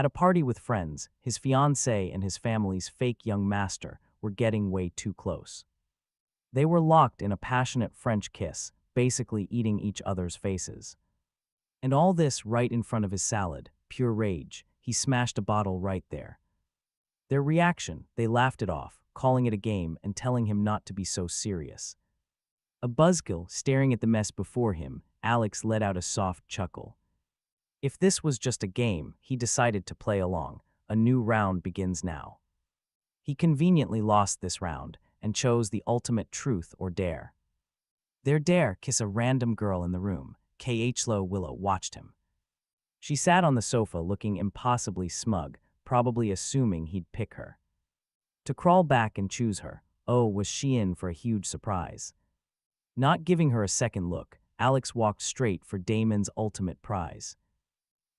At a party with friends, his fiancée and his family's fake young master were getting way too close. They were locked in a passionate French kiss, basically eating each other's faces. And all this right in front of his salad, pure rage. He smashed a bottle right there. Their reaction, they laughed it off, calling it a game and telling him not to be so serious. A buzzkill staring at the mess before him, Alex let out a soft chuckle. If this was just a game, he decided to play along. A new round begins now. He conveniently lost this round and chose the ultimate truth or dare. Their dare: kiss a random girl in the room. Khlo Willow watched him. She sat on the sofa looking impossibly smug, probably assuming he'd pick her. To crawl back and choose her, oh, was she in for a huge surprise. Not giving her a second look, Alex walked straight for Damon's ultimate prize.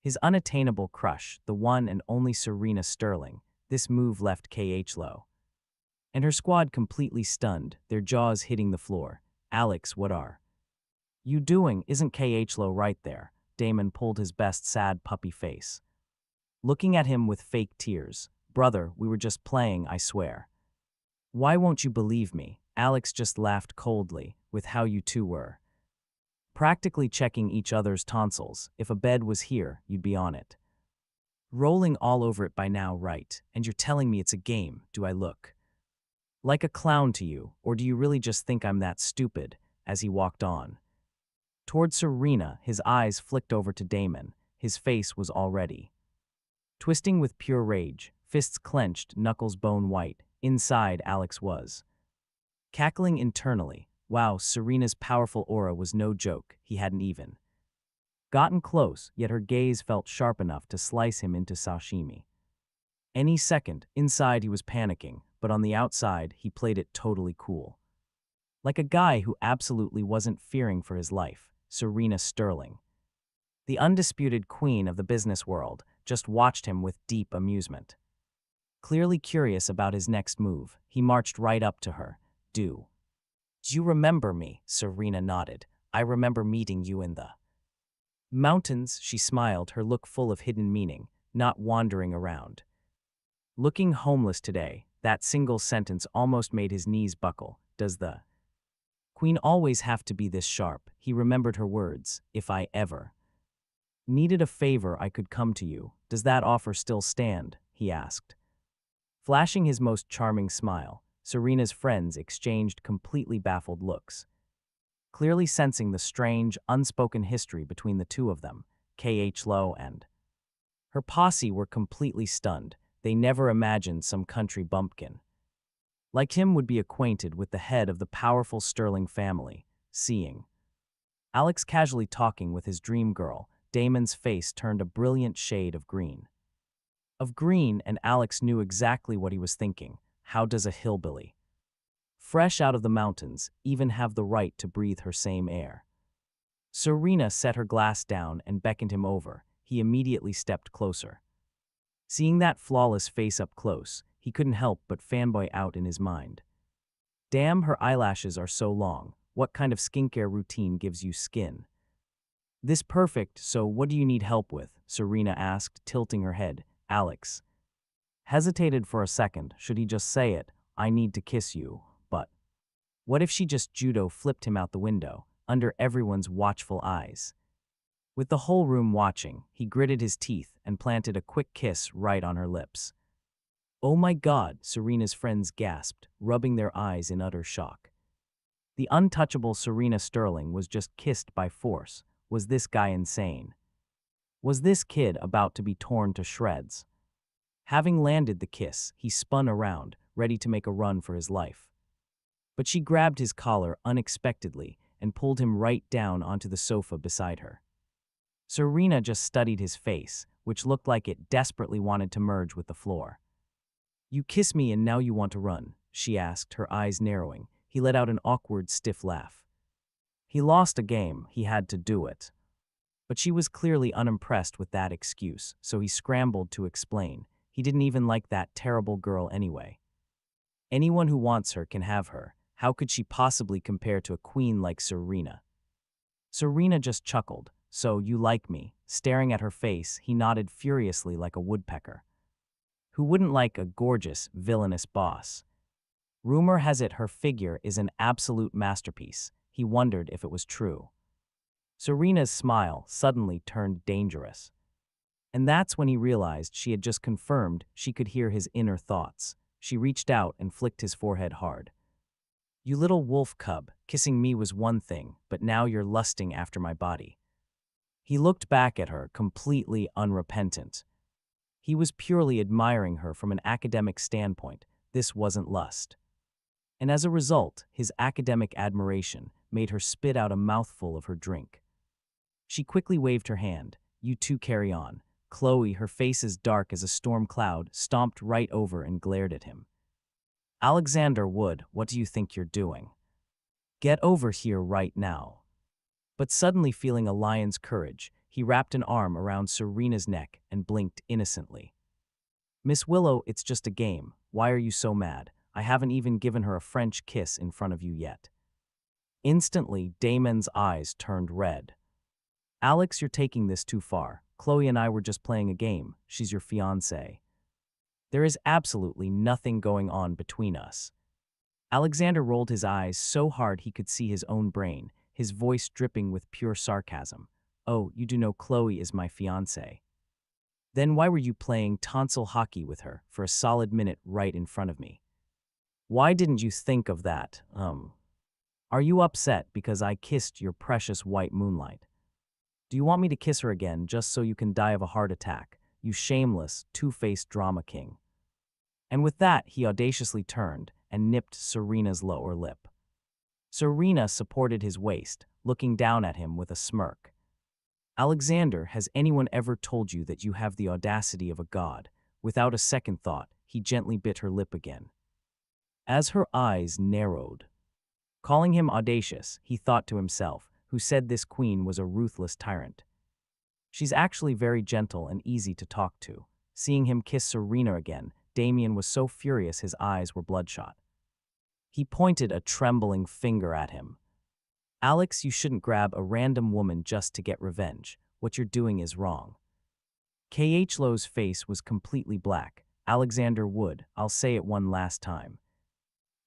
His unattainable crush, the one and only Serena Sterling. This move left Khlo and her squad completely stunned, their jaws hitting the floor. Alex, what are you doing? Isn't Khlo right there? Damon pulled his best sad puppy face, looking at him with fake tears. Brother, we were just playing, I swear. Why won't you believe me? Alex just laughed coldly, with how you two were practically checking each other's tonsils. If a bed was here, you'd be on it. Rolling all over it by now, right? And you're telling me it's a game. Do I look like a clown to you, or do you really just think I'm that stupid? As he walked on toward Serena, his eyes flicked over to Damon. His face was already twisting with pure rage, fists clenched, knuckles bone white. Inside, Alex was cackling internally. Wow, Serena's powerful aura was no joke. He hadn't even gotten close, yet her gaze felt sharp enough to slice him into sashimi. Any second, inside he was panicking, but on the outside, he played it totally cool. Like a guy who absolutely wasn't fearing for his life. Serena Sterling, the undisputed queen of the business world, just watched him with deep amusement. Clearly curious about his next move, he marched right up to her. Do you remember me? Serena nodded. I remember meeting you in the mountains. She smiled, her look full of hidden meaning, not wandering around. Looking homeless today, that single sentence almost made his knees buckle. Does the queen always have to be this sharp? He remembered her words. If I ever needed a favor, I could come to you. Does that offer still stand? He asked. Flashing his most charming smile, Serena's friends exchanged completely baffled looks, clearly sensing the strange, unspoken history between the two of them. Khlo and her posse were completely stunned. They never imagined some country bumpkin like him would be acquainted with the head of the powerful Sterling family. Seeing Alex casually talking with his dream girl, Damon's face turned a brilliant shade of green. And Alex knew exactly what he was thinking. How does a hillbilly, fresh out of the mountains, even have the right to breathe her same air? Serena set her glass down and beckoned him over. He immediately stepped closer. Seeing that flawless face up close, he couldn't help but fanboy out in his mind. Damn, her eyelashes are so long. What kind of skincare routine gives you skin this perfect? So what do you need help with? Serena asked, tilting her head. Alex hesitated for a second. Should he just say it? I need to kiss you. But what if she just judo flipped him out the window, under everyone's watchful eyes? With the whole room watching, he gritted his teeth and planted a quick kiss right on her lips. Oh my God, Serena's friends gasped, rubbing their eyes in utter shock. The untouchable Serena Sterling was just kissed by force. Was this guy insane? Was this kid about to be torn to shreds? Having landed the kiss, he spun around, ready to make a run for his life. But she grabbed his collar unexpectedly and pulled him right down onto the sofa beside her. Serena just studied his face, which looked like it desperately wanted to merge with the floor. You kiss me and now you want to run? She asked, her eyes narrowing. He let out an awkward, stiff laugh. He lost a game, he had to do it. But she was clearly unimpressed with that excuse, so he scrambled to explain. He didn't even like that terrible girl anyway. Anyone who wants her can have her. How could she possibly compare to a queen like Serena? Serena just chuckled, "So you like me?" Staring at her face, he nodded furiously like a woodpecker. Who wouldn't like a gorgeous, villainous boss? Rumor has it her figure is an absolute masterpiece. He wondered if it was true. Serena's smile suddenly turned dangerous. And that's when he realized she had just confirmed she could hear his inner thoughts. She reached out and flicked his forehead hard. "You little wolf cub, kissing me was one thing, but now you're lusting after my body." He looked back at her, completely unrepentant. He was purely admiring her from an academic standpoint. This wasn't lust. And as a result, his academic admiration made her spit out a mouthful of her drink. She quickly waved her hand. "You two carry on." Chloe, her face as dark as a storm cloud, stomped right over and glared at him. "Alexander Wood, what do you think you're doing? Get over here right now." But suddenly feeling a lion's courage, he wrapped an arm around Serena's neck and blinked innocently. "Miss Willow, it's just a game. Why are you so mad? I haven't even given her a French kiss in front of you yet." Instantly, Damon's eyes turned red. "Alex, you're taking this too far. Chloe and I were just playing a game. She's your fiancée. There is absolutely nothing going on between us." Alexander rolled his eyes so hard he could see his own brain, his voice dripping with pure sarcasm. "Oh, you do know Chloe is my fiancée. Then why were you playing tonsil hockey with her for a solid minute right in front of me? Why didn't you think of that? Are you upset because I kissed your precious white moonlight? Do you want me to kiss her again just so you can die of a heart attack, you shameless, two-faced drama king?" And with that, he audaciously turned and nipped Serena's lower lip. Serena supported his waist, looking down at him with a smirk. "Alexander, has anyone ever told you that you have the audacity of a god?" Without a second thought, he gently bit her lip again. As her eyes narrowed, calling him audacious, he thought to himself, who said this queen was a ruthless tyrant? She's actually very gentle and easy to talk to. Seeing him kiss Serena again, Damien was so furious his eyes were bloodshot. He pointed a trembling finger at him. "Alex, you shouldn't grab a random woman just to get revenge. What you're doing is wrong." K.H. Lowe's face was completely black. "Alexander Wood, I'll say it one last time.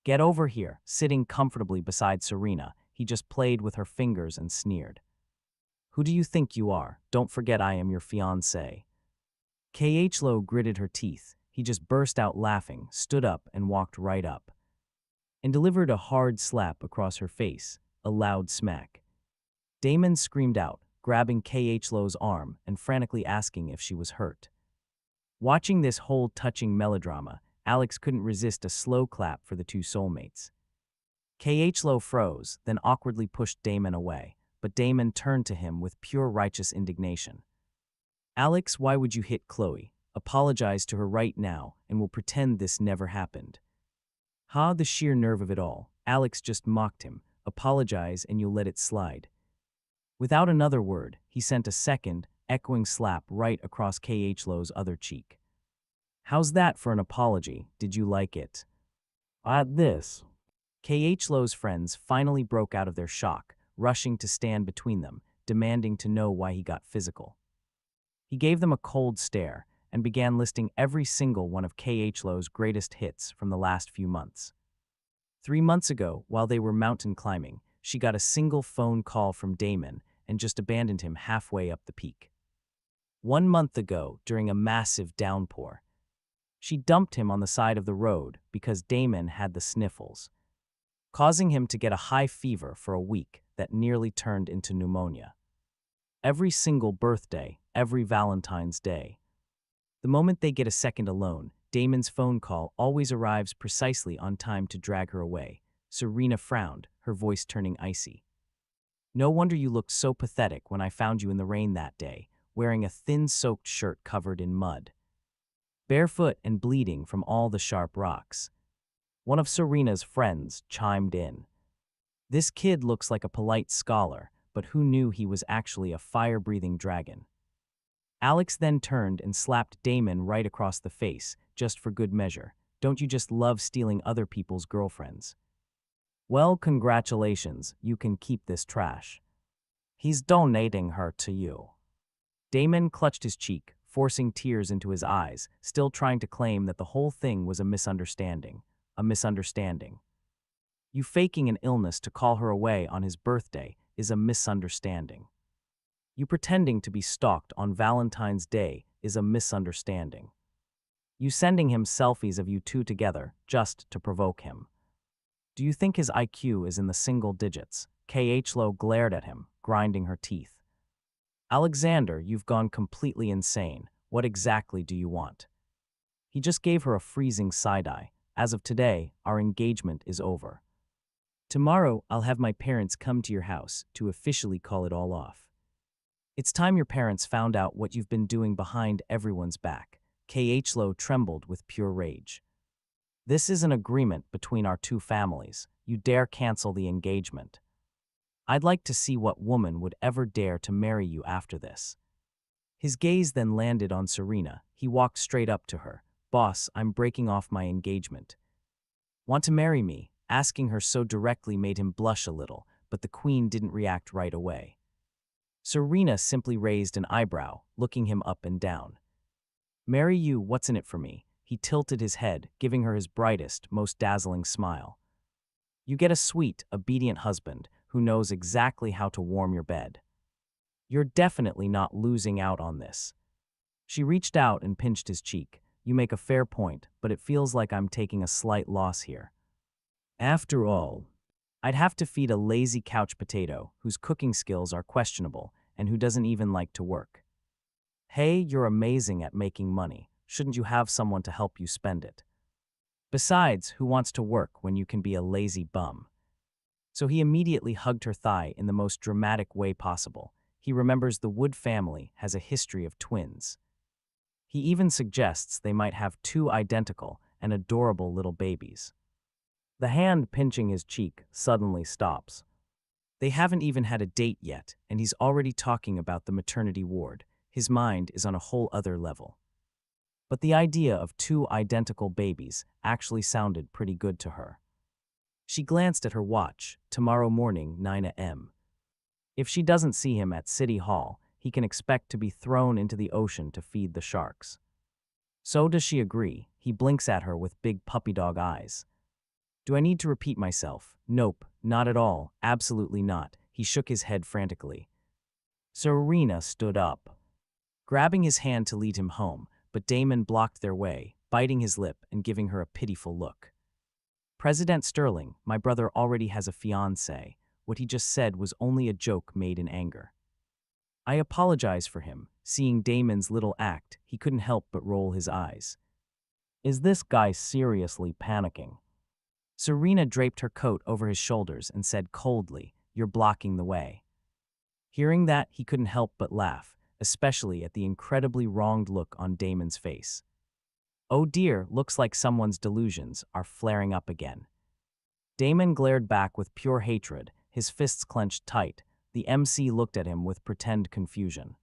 Get over here." Sitting comfortably beside Serena, he just played with her fingers and sneered. "Who do you think you are? Don't forget I am your fiancée." K.H. Lowe gritted her teeth. He just burst out laughing, stood up, and walked right up, and delivered a hard slap across her face, a loud smack. Damon screamed out, grabbing K.H. Lowe's arm and frantically asking if she was hurt. Watching this whole touching melodrama, Alex couldn't resist a slow clap for the two soulmates. K.H. Lowe froze, then awkwardly pushed Damon away, but Damon turned to him with pure righteous indignation. "Alex, why would you hit Chloe? Apologize to her right now, and we'll pretend this never happened." The sheer nerve of it all. Alex just mocked him. "Apologize and you'll let it slide." Without another word, he sent a second, echoing slap right across K.H. Lowe's other cheek. "How's that for an apology? Did you like it?" At this, K.H. Lowe's friends finally broke out of their shock, rushing to stand between them, demanding to know why he got physical. He gave them a cold stare and began listing every single one of K.H. Lowe's greatest hits from the last few months. 3 months ago, while they were mountain climbing, she got a single phone call from Damon and just abandoned him halfway up the peak. 1 month ago, during a massive downpour, she dumped him on the side of the road because Damon had the sniffles, causing him to get a high fever for a week that nearly turned into pneumonia. Every single birthday, every Valentine's Day, the moment they get a second alone, Damon's phone call always arrives precisely on time to drag her away. Serena frowned, her voice turning icy. "No wonder you looked so pathetic when I found you in the rain that day, wearing a thin soaked shirt covered in mud, barefoot and bleeding from all the sharp rocks." One of Serena's friends chimed in. "This kid looks like a polite scholar, but who knew he was actually a fire-breathing dragon?" Alex then turned and slapped Damon right across the face, just for good measure. "Don't you just love stealing other people's girlfriends? Well, congratulations, you can keep this trash." He's donating her to you. Damon clutched his cheek, forcing tears into his eyes, still trying to claim that the whole thing was a misunderstanding. A misunderstanding. You faking an illness to call her away on his birthday is a misunderstanding. You pretending to be stalked on Valentine's Day is a misunderstanding. You sending him selfies of you two together just to provoke him. Do you think his IQ is in the single digits? K.H. glared at him, grinding her teeth. Alexander, you've gone completely insane. What exactly do you want? He just gave her a freezing side-eye. As of today, our engagement is over. Tomorrow, I'll have my parents come to your house to officially call it all off. It's time your parents found out what you've been doing behind everyone's back. K.H. trembled with pure rage. This is an agreement between our two families. You dare cancel the engagement. I'd like to see what woman would ever dare to marry you after this. His gaze then landed on Serena. He walked straight up to her. Boss, I'm breaking off my engagement. Want to marry me? Asking her so directly made him blush a little, but the queen didn't react right away. Serena simply raised an eyebrow, looking him up and down. Marry you, what's in it for me? He tilted his head, giving her his brightest, most dazzling smile. You get a sweet, obedient husband who knows exactly how to warm your bed. You're definitely not losing out on this. She reached out and pinched his cheek. You make a fair point, but it feels like I'm taking a slight loss here. After all, I'd have to feed a lazy couch potato whose cooking skills are questionable and who doesn't even like to work. Hey, you're amazing at making money. Shouldn't you have someone to help you spend it? Besides, who wants to work when you can be a lazy bum? So he immediately hugged her thigh in the most dramatic way possible. He remembers the Wood family has a history of twins. He even suggests they might have two identical and adorable little babies. The hand pinching his cheek suddenly stops. They haven't even had a date yet, and he's already talking about the maternity ward. His mind is on a whole other level. But the idea of two identical babies actually sounded pretty good to her. She glanced at her watch. Tomorrow morning, 9 a.m. If she doesn't see him at City Hall, he can expect to be thrown into the ocean to feed the sharks. So does she agree. He blinks at her with big puppy dog eyes. Do I need to repeat myself? Nope, not at all. Absolutely not. He shook his head frantically. Serena stood up, grabbing his hand to lead him home, but Damon blocked their way, biting his lip and giving her a pitiful look. President Sterling, my brother already has a fiancée. What he just said was only a joke made in anger. I apologize for him. Seeing Damon's little act, he couldn't help but roll his eyes. Is this guy seriously panicking? Serena draped her coat over his shoulders and said coldly, "You're blocking the way." Hearing that, he couldn't help but laugh, especially at the incredibly wronged look on Damon's face. Oh dear, looks like someone's delusions are flaring up again. Damon glared back with pure hatred, his fists clenched tight. The MC looked at him with pretend confusion.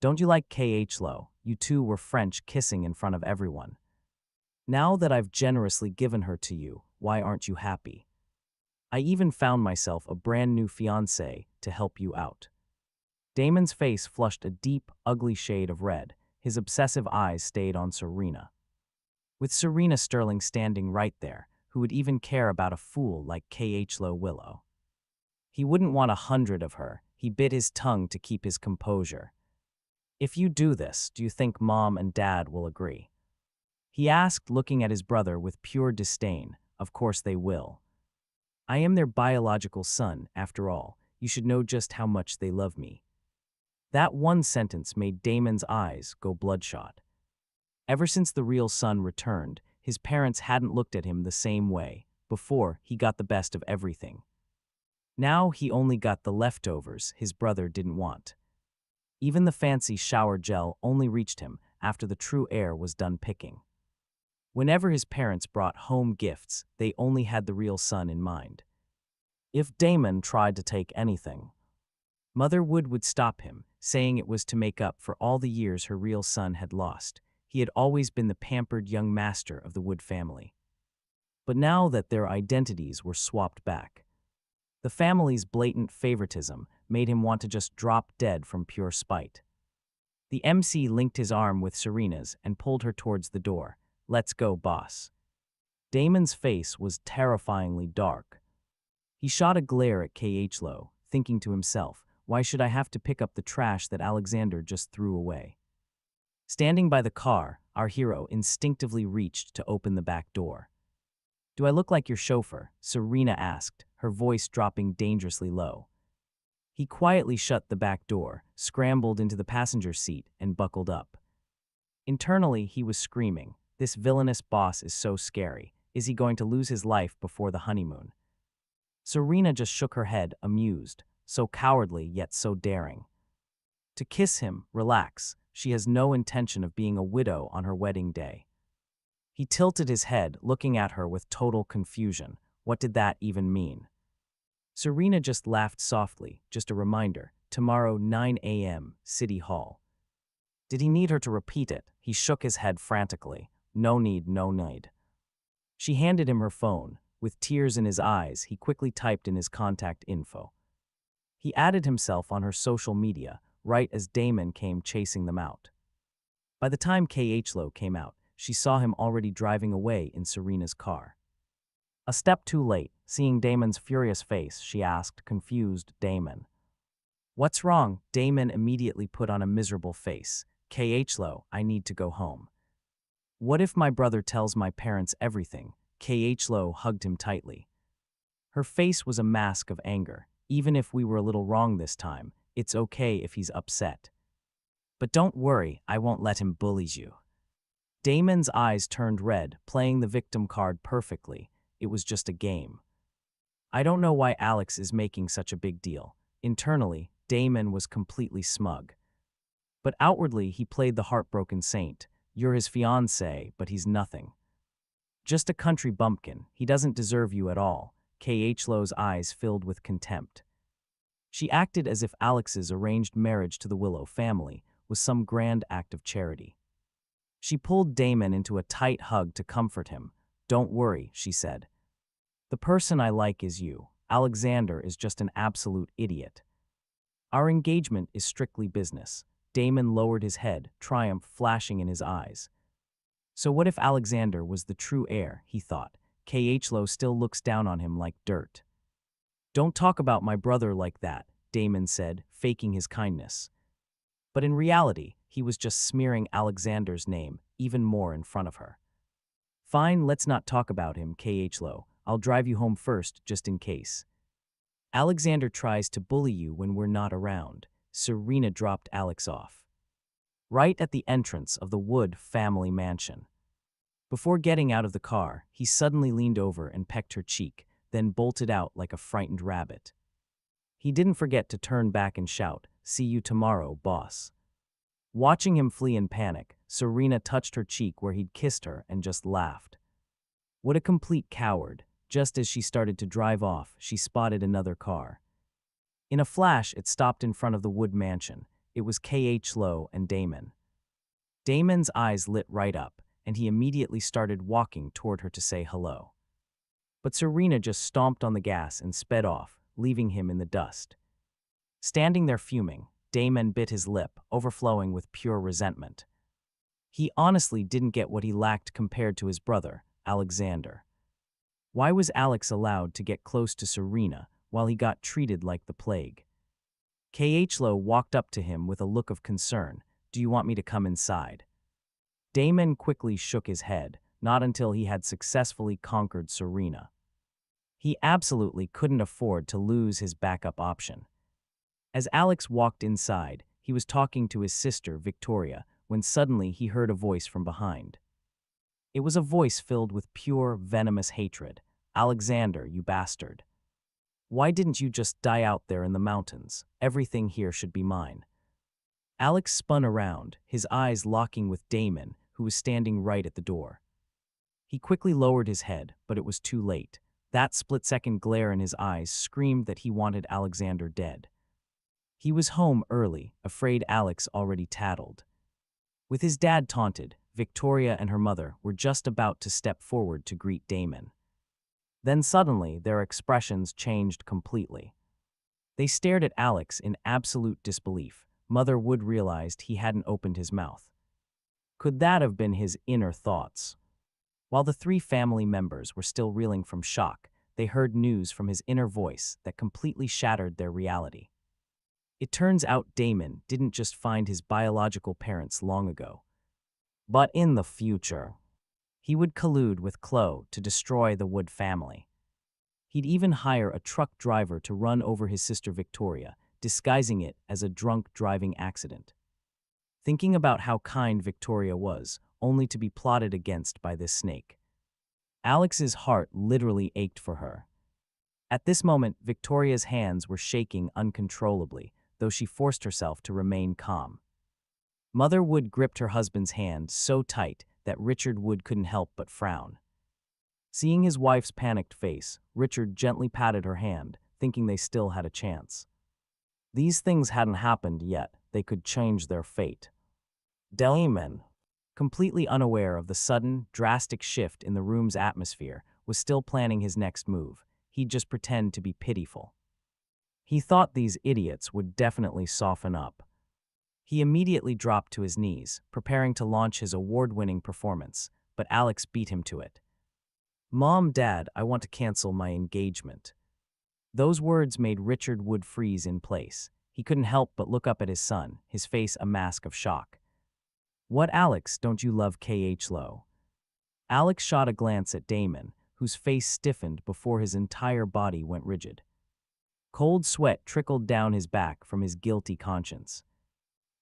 Don't you like K.H. Lowe? You two were French kissing in front of everyone. Now that I've generously given her to you, why aren't you happy? I even found myself a brand new fiancé to help you out. Damon's face flushed a deep, ugly shade of red. His obsessive eyes stayed on Serena. With Serena Sterling standing right there, who would even care about a fool like K.H. Willow? He wouldn't want 100 of her. He bit his tongue to keep his composure. If you do this, do you think Mom and Dad will agree? He asked, looking at his brother with pure disdain. Of course they will. I am their biological son, after all. You should know just how much they love me. That one sentence made Damon's eyes go bloodshot. Ever since the real son returned, his parents hadn't looked at him the same way. Before, he got the best of everything. Now he only got the leftovers his brother didn't want. Even the fancy shower gel only reached him after the true heir was done picking. Whenever his parents brought home gifts, they only had the real son in mind. If Damon tried to take anything, Mother would stop him, saying it was to make up for all the years her real son had lost. He had always been the pampered young master of the Wood family. But now that their identities were swapped back, The family's blatant favoritism made him want to just drop dead from pure spite. The MC linked his arm with Serena's and pulled her towards the door. "Let's go, boss." Damon's face was terrifyingly dark. He shot a glare at Khlo, thinking to himself, why should I have to pick up the trash that Alexander just threw away? Standing by the car, our hero instinctively reached to open the back door. "Do I look like your chauffeur?" Serena asked, her voice dropping dangerously low. He quietly shut the back door, scrambled into the passenger seat, and buckled up. Internally, he was screaming, "This villainous boss is so scary. Is he going to lose his life before the honeymoon?" Serena just shook her head, amused, so cowardly yet so daring. To kiss him, relax, she has no intention of being a widow on her wedding day. He tilted his head, looking at her with total confusion. What did that even mean? Serena just laughed softly, just a reminder, tomorrow 9 a.m., City Hall. Did he need her to repeat it? He shook his head frantically. No need, no need. She handed him her phone. With tears in his eyes, he quickly typed in his contact info. He added himself on her social media, right as Damon came chasing them out. By the time Khlo came out, she saw him already driving away in Serena's car. A step too late, seeing Damon's furious face, she asked, confused, "Damon, what's wrong?" Damon immediately put on a miserable face. "Khlo, I need to go home." "What if my brother tells my parents everything?" Khlo hugged him tightly. Her face was a mask of anger. "Even if we were a little wrong this time, it's okay if he's upset. But don't worry, I won't let him bully you." Damon's eyes turned red, playing the victim card perfectly. It was just a game. I don't know why Alex is making such a big deal. Internally, Damon was completely smug. But outwardly, he played the heartbroken saint. You're his fiancée, but he's nothing. Just a country bumpkin. He doesn't deserve you at all. Khlo's eyes filled with contempt. She acted as if Alex's arranged marriage to the Willow family was some grand act of charity. She pulled Damon into a tight hug to comfort him. "Don't worry," she said. "The person I like is you. Alexander is just an absolute idiot. Our engagement is strictly business." Damon lowered his head, triumph flashing in his eyes. So what if Alexander was the true heir, he thought. Khlo still looks down on him like dirt. "Don't talk about my brother like that," Damon said, faking his kindness. But in reality, he was just smearing Alexander's name even more in front of her. "Fine, let's not talk about him, Khlo. I'll drive you home first, just in case. Alexander tries to bully you when we're not around." Serena dropped Alex off right at the entrance of the Wood family mansion. Before getting out of the car, he suddenly leaned over and pecked her cheek, then bolted out like a frightened rabbit. He didn't forget to turn back and shout, "See you tomorrow, boss." Watching him flee in panic, Serena touched her cheek where he'd kissed her and just laughed. What a complete coward. Just as she started to drive off, she spotted another car. In a flash, it stopped in front of the Wood mansion. It was Khlo and Damon. Damon's eyes lit right up, and he immediately started walking toward her to say hello. But Serena just stomped on the gas and sped off, leaving him in the dust. Standing there fuming, Damon bit his lip, overflowing with pure resentment. He honestly didn't get what he lacked compared to his brother, Alexander. Why was Alex allowed to get close to Serena while he got treated like the plague? Khlo walked up to him with a look of concern. "Do you want me to come inside?" Damon quickly shook his head, not until he had successfully conquered Serena. He absolutely couldn't afford to lose his backup option. As Alex walked inside, he was talking to his sister, Victoria, when suddenly he heard a voice from behind. It was a voice filled with pure, venomous hatred. "Alexander, you bastard. Why didn't you just die out there in the mountains? Everything here should be mine." Alex spun around, his eyes locking with Damon, who was standing right at the door. He quickly lowered his head, but it was too late. That split-second glare in his eyes screamed that he wanted Alexander dead. He was home early, afraid Alex already tattled. With his dad taunted, Victoria and her mother were just about to step forward to greet Damon. Then suddenly, their expressions changed completely. They stared at Alex in absolute disbelief. Mother Wood realized he hadn't opened his mouth. Could that have been his inner thoughts? While the three family members were still reeling from shock, they heard news from his inner voice that completely shattered their reality. It turns out Damon didn't just find his biological parents long ago, but in the future. He would collude with Chloe to destroy the Wood family. He'd even hire a truck driver to run over his sister Victoria, disguising it as a drunk driving accident. Thinking about how kind Victoria was, only to be plotted against by this snake. Alex's heart literally ached for her. At this moment, Victoria's hands were shaking uncontrollably, though she forced herself to remain calm. Mother Wood gripped her husband's hand so tight that Richard Wood couldn't help but frown. Seeing his wife's panicked face, Richard gently patted her hand, thinking they still had a chance. These things hadn't happened yet. They could change their fate. Damon, completely unaware of the sudden, drastic shift in the room's atmosphere, was still planning his next move. He'd just pretend to be pitiful. He thought these idiots would definitely soften up. He immediately dropped to his knees, preparing to launch his award-winning performance, but Alex beat him to it. "Mom, Dad, I want to cancel my engagement." Those words made Richard Wood freeze in place. He couldn't help but look up at his son, his face a mask of shock. "What, Alex, don't you love K.H. Lowe?" Alex shot a glance at Damon, whose face stiffened before his entire body went rigid. Cold sweat trickled down his back from his guilty conscience.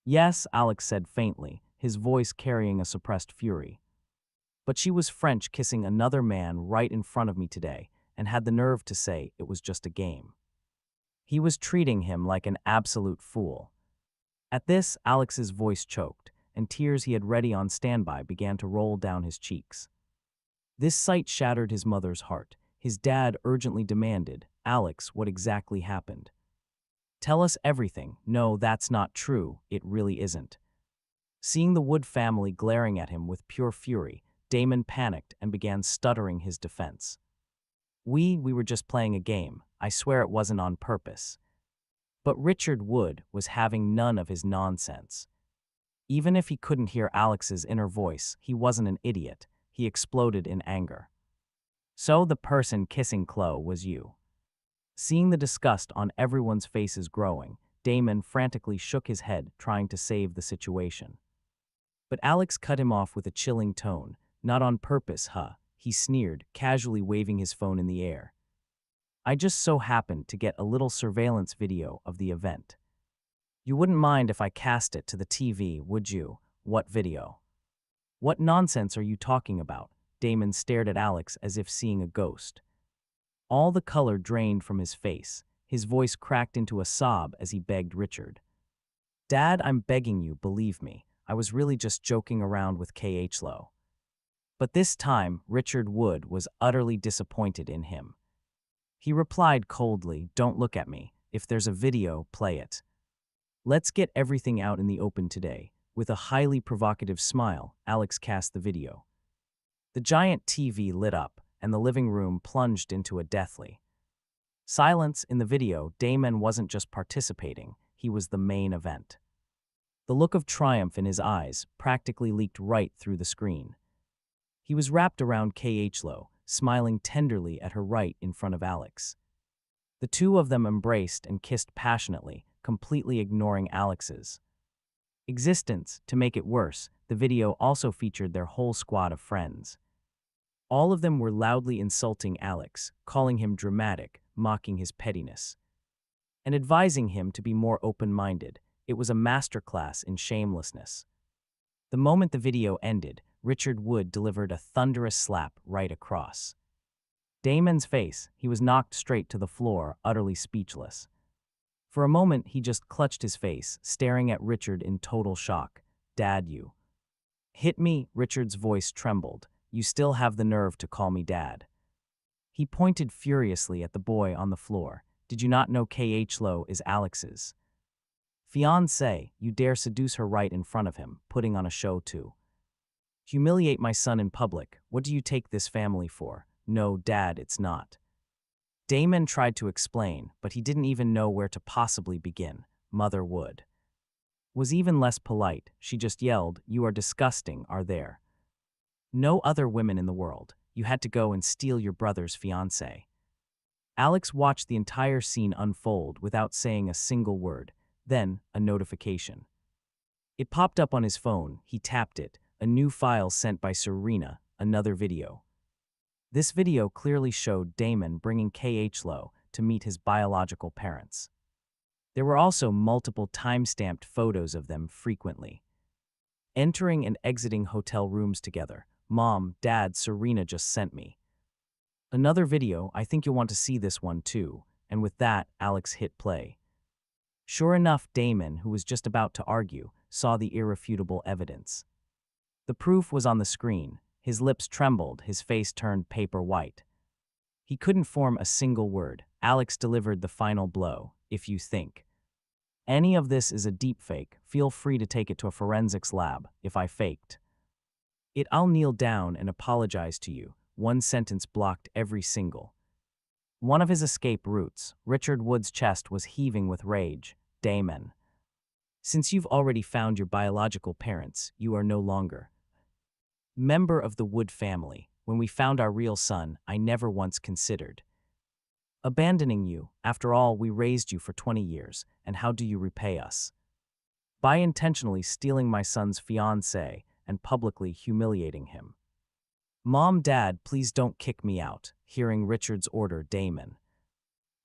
"Yes," Alex said faintly, his voice carrying a suppressed fury. "But she was French kissing another man right in front of me today, and had the nerve to say it was just a game." He was treating him like an absolute fool. At this, Alex's voice choked, and tears he had ready on standby began to roll down his cheeks. This sight shattered his mother's heart. His dad urgently demanded, "Alex, what exactly happened? Tell us everything." "No, that's not true. It really isn't." Seeing the Wood family glaring at him with pure fury, Damon panicked and began stuttering his defense. We were just playing a game. I swear it wasn't on purpose." But Richard Wood was having none of his nonsense. Even if he couldn't hear Alex's inner voice, he wasn't an idiot. He exploded in anger. "So the person kissing Chloe was you?" Seeing the disgust on everyone's faces growing, Damon frantically shook his head, trying to save the situation. But Alex cut him off with a chilling tone. "Not on purpose, huh?" he sneered, casually waving his phone in the air. "I just so happened to get a little surveillance video of the event. You wouldn't mind if I cast it to the TV, would you?" "What video? What nonsense are you talking about?" Damon stared at Alex as if seeing a ghost. All the color drained from his face. His voice cracked into a sob as he begged Richard. "Dad, I'm begging you, believe me. I was really just joking around with K.H. Lowe." But this time, Richard Wood was utterly disappointed in him. He replied coldly, "Don't look at me. If there's a video, play it. Let's get everything out in the open today." With a highly provocative smile, Alex cast the video. The giant TV lit up, and the living room plunged into a deathly silence. In the video, Damon wasn't just participating, he was the main event. The look of triumph in his eyes practically leaked right through the screen. He was wrapped around K.H. Lowe, smiling tenderly at her right in front of Alex. The two of them embraced and kissed passionately, completely ignoring Alex's existence. To make it worse, the video also featured their whole squad of friends. All of them were loudly insulting Alex, calling him dramatic, mocking his pettiness, and advising him to be more open-minded. It was a masterclass in shamelessness. The moment the video ended, Richard Wood delivered a thunderous slap right across Damon's face. He was knocked straight to the floor, utterly speechless. For a moment, he just clutched his face, staring at Richard in total shock. "Dad, you hit me?" Richard's voice trembled. "You still have the nerve to call me Dad." He pointed furiously at the boy on the floor. "Did you not know K.H. Lowe is Alex's fiancée? You dare seduce her right in front of him, putting on a show to humiliate my son in public. What do you take this family for? "No, Dad, it's not." Damon tried to explain, but he didn't even know where to possibly begin. Mother would. Was even less polite. She just yelled, "You are disgusting, are there? No other women in the world. You had to go and steal your brother's fiancée." Alex watched the entire scene unfold without saying a single word. Then, a notification. It popped up on his phone. He tapped it. A new file sent by Serena, another video. This video clearly showed Damon bringing KH Low to meet his biological parents. There were also multiple time-stamped photos of them frequently. Entering and exiting hotel rooms together. "Mom, Dad, Serena just sent me." Another video, "I think you'll want to see this one too." And with that, Alex hit play. Sure enough, Damon, who was just about to argue, saw the irrefutable evidence. The proof was on the screen. His lips trembled, his face turned paper white. He couldn't form a single word. Alex delivered the final blow. "If you think any of this is a deepfake, feel free to take it to a forensics lab. If I faked it, I'll kneel down and apologize to you." One sentence blocked every single one of his escape routes. Richard Wood's chest was heaving with rage. "Damon, since you've already found your biological parents, you are no longer member of the Wood family. When we found our real son, I never once considered abandoning you. After all, we raised you for 20 years, and how do you repay us? By intentionally stealing my son's fiancée and publicly humiliating him." "Mom, Dad, please don't kick me out." Hearing Richard's order, Damon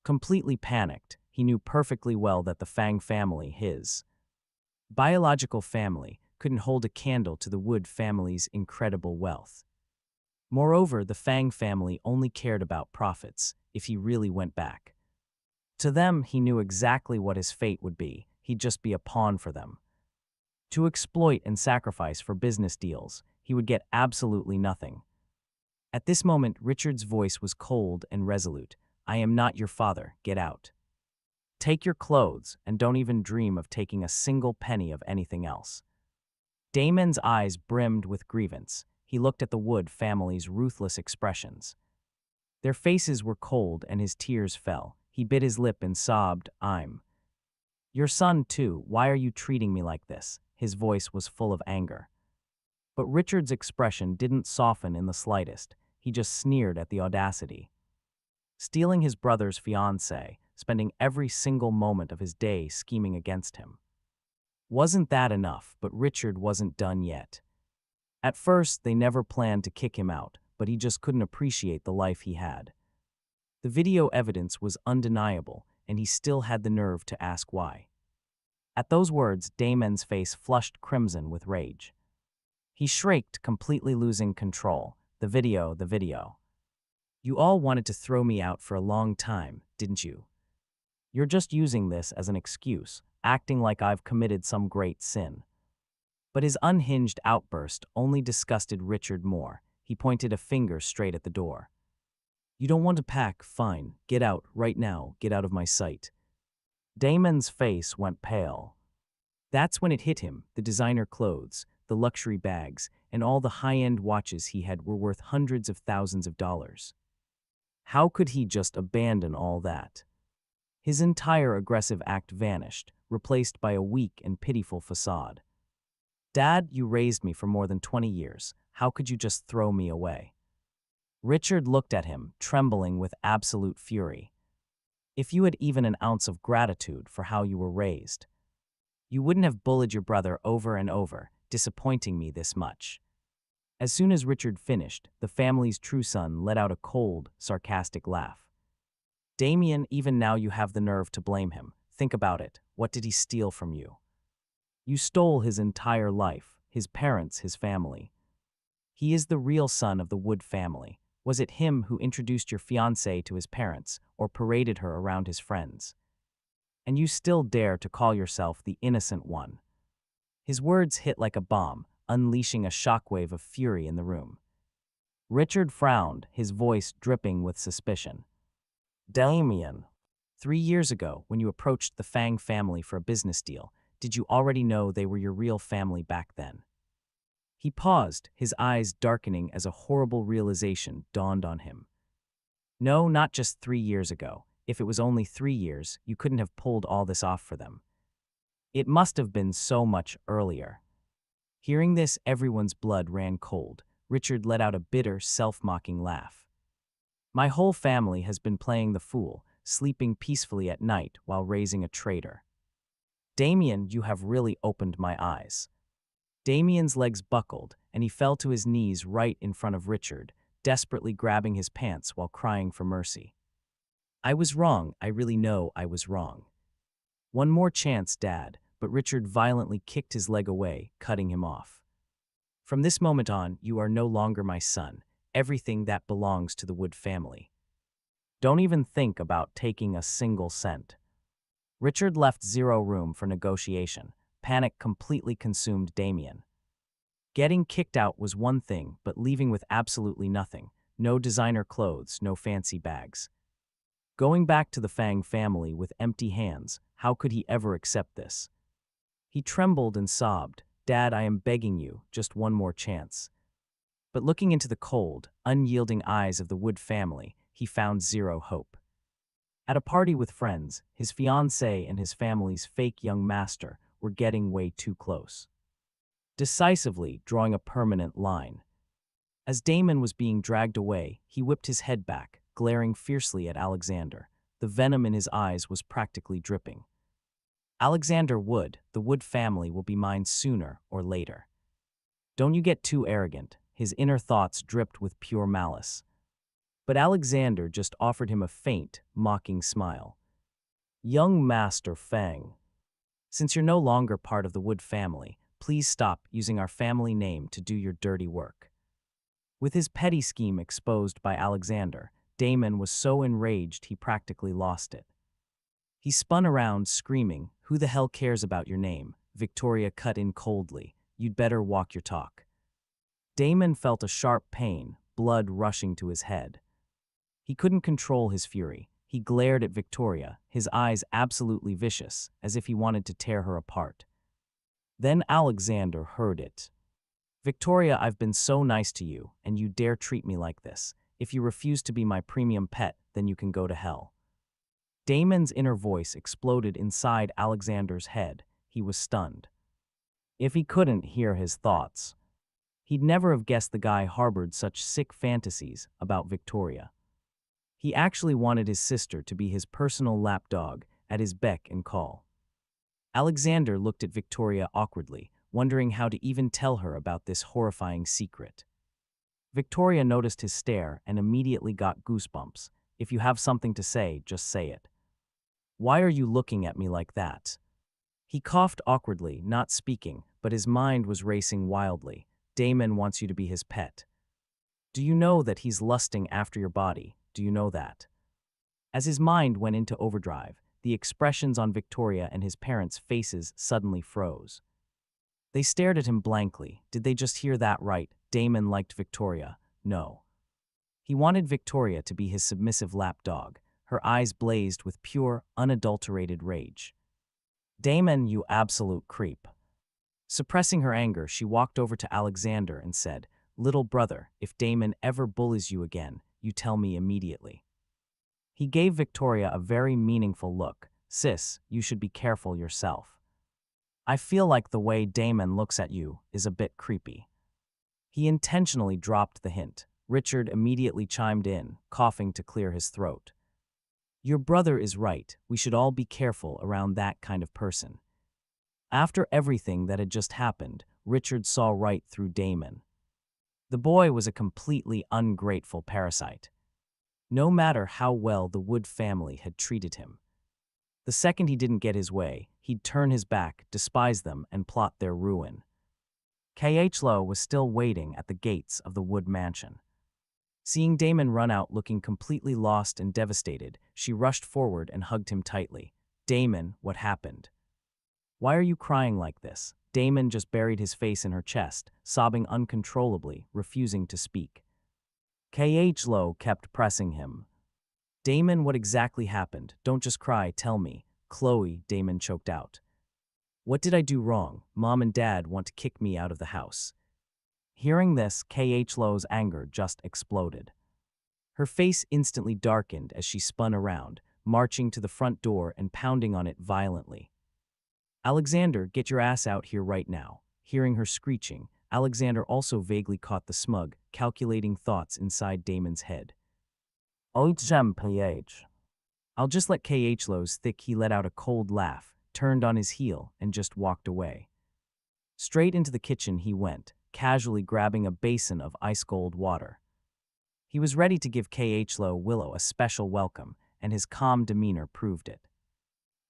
completely panicked. He knew perfectly well that the Fang family, his biological family, couldn't hold a candle to the Wood family's incredible wealth. Moreover, the Fang family only cared about profits. If he really went back to them, he knew exactly what his fate would be. He'd just be a pawn for them, to exploit and sacrifice for business deals. He would get absolutely nothing. At this moment, Richard's voice was cold and resolute. "I am not your father. Get out. Take your clothes, and don't even dream of taking a single penny of anything else." Damon's eyes brimmed with grievance. He looked at the Wood family's ruthless expressions. Their faces were cold and his tears fell. He bit his lip and sobbed, "I'm your son too. Why are you treating me like this?" His voice was full of anger. But Richard's expression didn't soften in the slightest. He just sneered at the audacity. Stealing his brother's fiancée, spending every single moment of his day scheming against him. Wasn't that enough? But Richard wasn't done yet. At first, they never planned to kick him out, but he just couldn't appreciate the life he had. The video evidence was undeniable, and he still had the nerve to ask why. At those words, Damon's face flushed crimson with rage. He shrieked, completely losing control. The video. You all wanted to throw me out for a long time, didn't you? You're just using this as an excuse, acting like I've committed some great sin." But his unhinged outburst only disgusted Richard more. He pointed a finger straight at the door. "You don't want to pack? Fine. Get out, right now. Get out of my sight." Damon's face went pale. That's when it hit him. The designer clothes, the luxury bags, and all the high-end watches he had were worth hundreds of thousands of dollars. How could he just abandon all that? His entire aggressive act vanished, replaced by a weak and pitiful facade. "Dad, you raised me for more than 20 years. How could you just throw me away?" Richard looked at him, trembling with absolute fury. "If you had even an ounce of gratitude for how you were raised, you wouldn't have bullied your brother over and over, disappointing me this much." As soon as Richard finished, the family's true son let out a cold, sarcastic laugh. "Damien, even now you have the nerve to blame him. Think about it. What did he steal from you? You stole his entire life, his parents, his family. He is the real son of the Wood family. Was it him who introduced your fiancée to his parents or paraded her around his friends? And you still dare to call yourself the innocent one?" His words hit like a bomb, unleashing a shockwave of fury in the room. Richard frowned, his voice dripping with suspicion. "Damien, 3 years ago, when you approached the Fang family for a business deal, did you already know they were your real family back then?" He paused, his eyes darkening as a horrible realization dawned on him. No, not just 3 years ago. If it was only 3 years, you couldn't have pulled all this off for them. It must have been so much earlier. Hearing this, everyone's blood ran cold. Richard let out a bitter, self-mocking laugh. My whole family has been playing the fool, sleeping peacefully at night while raising a traitor. Damien, you have really opened my eyes. Damien's legs buckled, and he fell to his knees right in front of Richard, desperately grabbing his pants while crying for mercy. I was wrong, I really know I was wrong. One more chance, Dad, but Richard violently kicked his leg away, cutting him off. From this moment on, you are no longer my son, everything that belongs to the Wood family. Don't even think about taking a single cent. Richard left zero room for negotiation. Panic completely consumed Damien. Getting kicked out was one thing, but leaving with absolutely nothing. No designer clothes, no fancy bags. Going back to the Fang family with empty hands, how could he ever accept this? He trembled and sobbed, Dad, I am begging you, just one more chance. But looking into the cold, unyielding eyes of the Wood family, he found zero hope. At a party with friends, his fiancée and his family's fake young master were getting way too close. Decisively drawing a permanent line. As Damon was being dragged away, he whipped his head back, glaring fiercely at Alexander. The venom in his eyes was practically dripping. Alexander Wood, the Wood family will be mine sooner or later. Don't you get too arrogant. His inner thoughts dripped with pure malice. But Alexander just offered him a faint, mocking smile. Young Master Fang, since you're no longer part of the Wood family, please stop using our family name to do your dirty work. With his petty scheme exposed by Alexander, Damon was so enraged he practically lost it. He spun around, screaming, "Who the hell cares about your name?" Victoria cut in coldly, "You'd better walk your talk." Damon felt a sharp pain, blood rushing to his head. He couldn't control his fury. He glared at Victoria, his eyes absolutely vicious, as if he wanted to tear her apart. Then Alexander heard it. Victoria, I've been so nice to you, and you dare treat me like this. If you refuse to be my premium pet, then you can go to hell. Damon's inner voice exploded inside Alexander's head. He was stunned. If he couldn't hear his thoughts, he'd never have guessed the guy harbored such sick fantasies about Victoria. He actually wanted his sister to be his personal lapdog, at his beck and call. Alexander looked at Victoria awkwardly, wondering how to even tell her about this horrifying secret. Victoria noticed his stare and immediately got goosebumps. If you have something to say, just say it. Why are you looking at me like that? He coughed awkwardly, not speaking, but his mind was racing wildly. Damon wants you to be his pet. Do you know that he's lusting after your body? Do you know that? As his mind went into overdrive, the expressions on Victoria and his parents' faces suddenly froze. They stared at him blankly. Did they just hear that right? Damon liked Victoria. No. He wanted Victoria to be his submissive lapdog. Her eyes blazed with pure, unadulterated rage. Damon, you absolute creep. Suppressing her anger, she walked over to Alexander and said, Little brother, if Damon ever bullies you again, you tell me immediately. He gave Victoria a very meaningful look. Sis, you should be careful yourself. I feel like the way Damon looks at you is a bit creepy. He intentionally dropped the hint. Richard immediately chimed in, coughing to clear his throat. Your brother is right. We should all be careful around that kind of person. After everything that had just happened, Richard saw right through Damon. The boy was a completely ungrateful parasite. No matter how well the Wood family had treated him. The second he didn't get his way, he'd turn his back, despise them, and plot their ruin. Khlo was still waiting at the gates of the Wood mansion. Seeing Damon run out looking completely lost and devastated, she rushed forward and hugged him tightly. Damon, what happened? Why are you crying like this? Damon just buried his face in her chest, sobbing uncontrollably, refusing to speak. Khlo kept pressing him. Damon, what exactly happened? Don't just cry, tell me. Chloe, Damon choked out. What did I do wrong? Mom and Dad want to kick me out of the house. Hearing this, Khlo's anger just exploded. Her face instantly darkened as she spun around, marching to the front door and pounding on it violently. Alexander, get your ass out here right now. Hearing her screeching, Alexander also vaguely caught the smug, calculating thoughts inside Damon's head. Ph. I'll just let KH Lowe's thick. He let out a cold laugh, turned on his heel, and just walked away. Straight into the kitchen he went, casually grabbing a basin of ice-cold water. He was ready to give KH Willow a special welcome, and his calm demeanor proved it.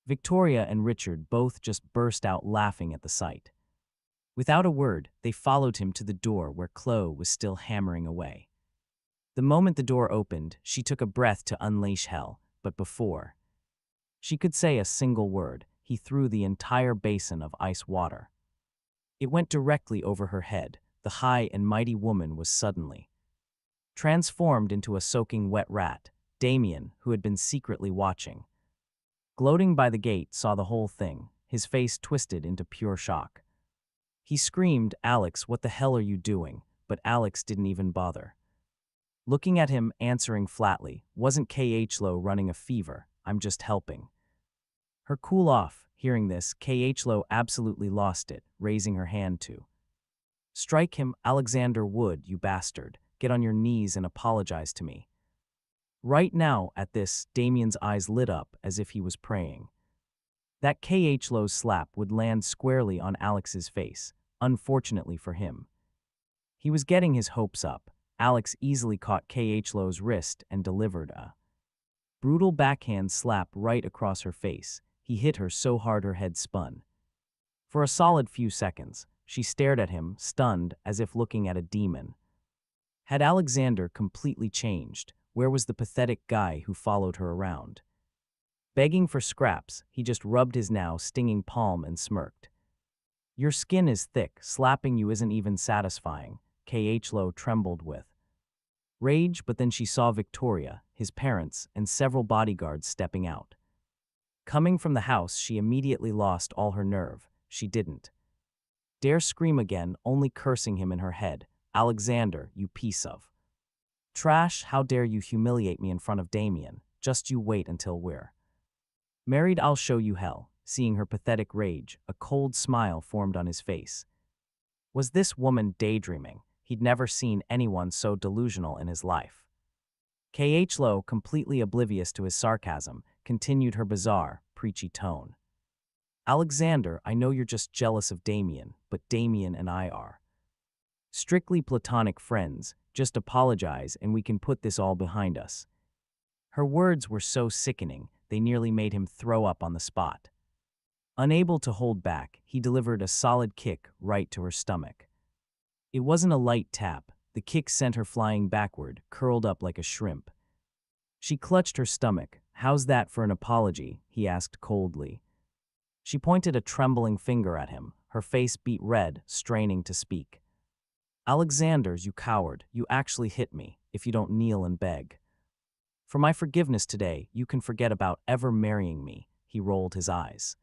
Victoria and Richard both just burst out laughing at the sight. Without a word, they followed him to the door where Chloe was still hammering away. The moment the door opened, she took a breath to unleash hell, but before she could say a single word, he threw the entire basin of ice water. It went directly over her head. The high and mighty woman was suddenly transformed into a soaking wet rat. Damien, who had been secretly watching, gloating by the gate, saw the whole thing, his face twisted into pure shock. He screamed, "Alex, what the hell are you doing?" But Alex didn't even bother. Looking at him, answering flatly, "Wasn't KH Lowe running a fever? I'm just helping her cool off." Hearing this, KH Lowe absolutely lost it, raising her hand to strike him. "Alexander Wood, you bastard. Get on your knees and apologize to me right now." At this, Damien's eyes lit up as if he was praying that KH Lowe's slap would land squarely on Alex's face. Unfortunately for him, he was getting his hopes up. Alex easily caught KH Lowe's wrist and delivered a brutal backhand slap right across her face. He hit her so hard her head spun. For a solid few seconds, she stared at him, stunned, as if looking at a demon. Had Alexander completely changed? Where was the pathetic guy who followed her around, begging for scraps? He just rubbed his now stinging palm and smirked. "Your skin is thick. Slapping you isn't even satisfying." KH Lowe trembled with rage, but then she saw Victoria, his parents, and several bodyguards stepping out. Coming from the house, she immediately lost all her nerve. She didn't dare scream again, only cursing him in her head. "Alexander, you piece of trash, how dare you humiliate me in front of Damien? Just you wait until we're married, I'll show you hell." Seeing her pathetic rage, a cold smile formed on his face. Was this woman daydreaming? He'd never seen anyone so delusional in his life. KH Lowe, completely oblivious to his sarcasm, continued her bizarre, preachy tone. "Alexander, I know you're just jealous of Damien, but Damien and I are strictly platonic friends. Just apologize and we can put this all behind us." Her words were so sickening, they nearly made him throw up on the spot. Unable to hold back, he delivered a solid kick right to her stomach. It wasn't a light tap. The kick sent her flying backward, curled up like a shrimp. She clutched her stomach. "How's that for an apology?" he asked coldly. She pointed a trembling finger at him, her face beat red, straining to speak. "Alexander, you coward, you actually hit me. If you don't kneel and beg for my forgiveness today, you can forget about ever marrying me." He rolled his eyes,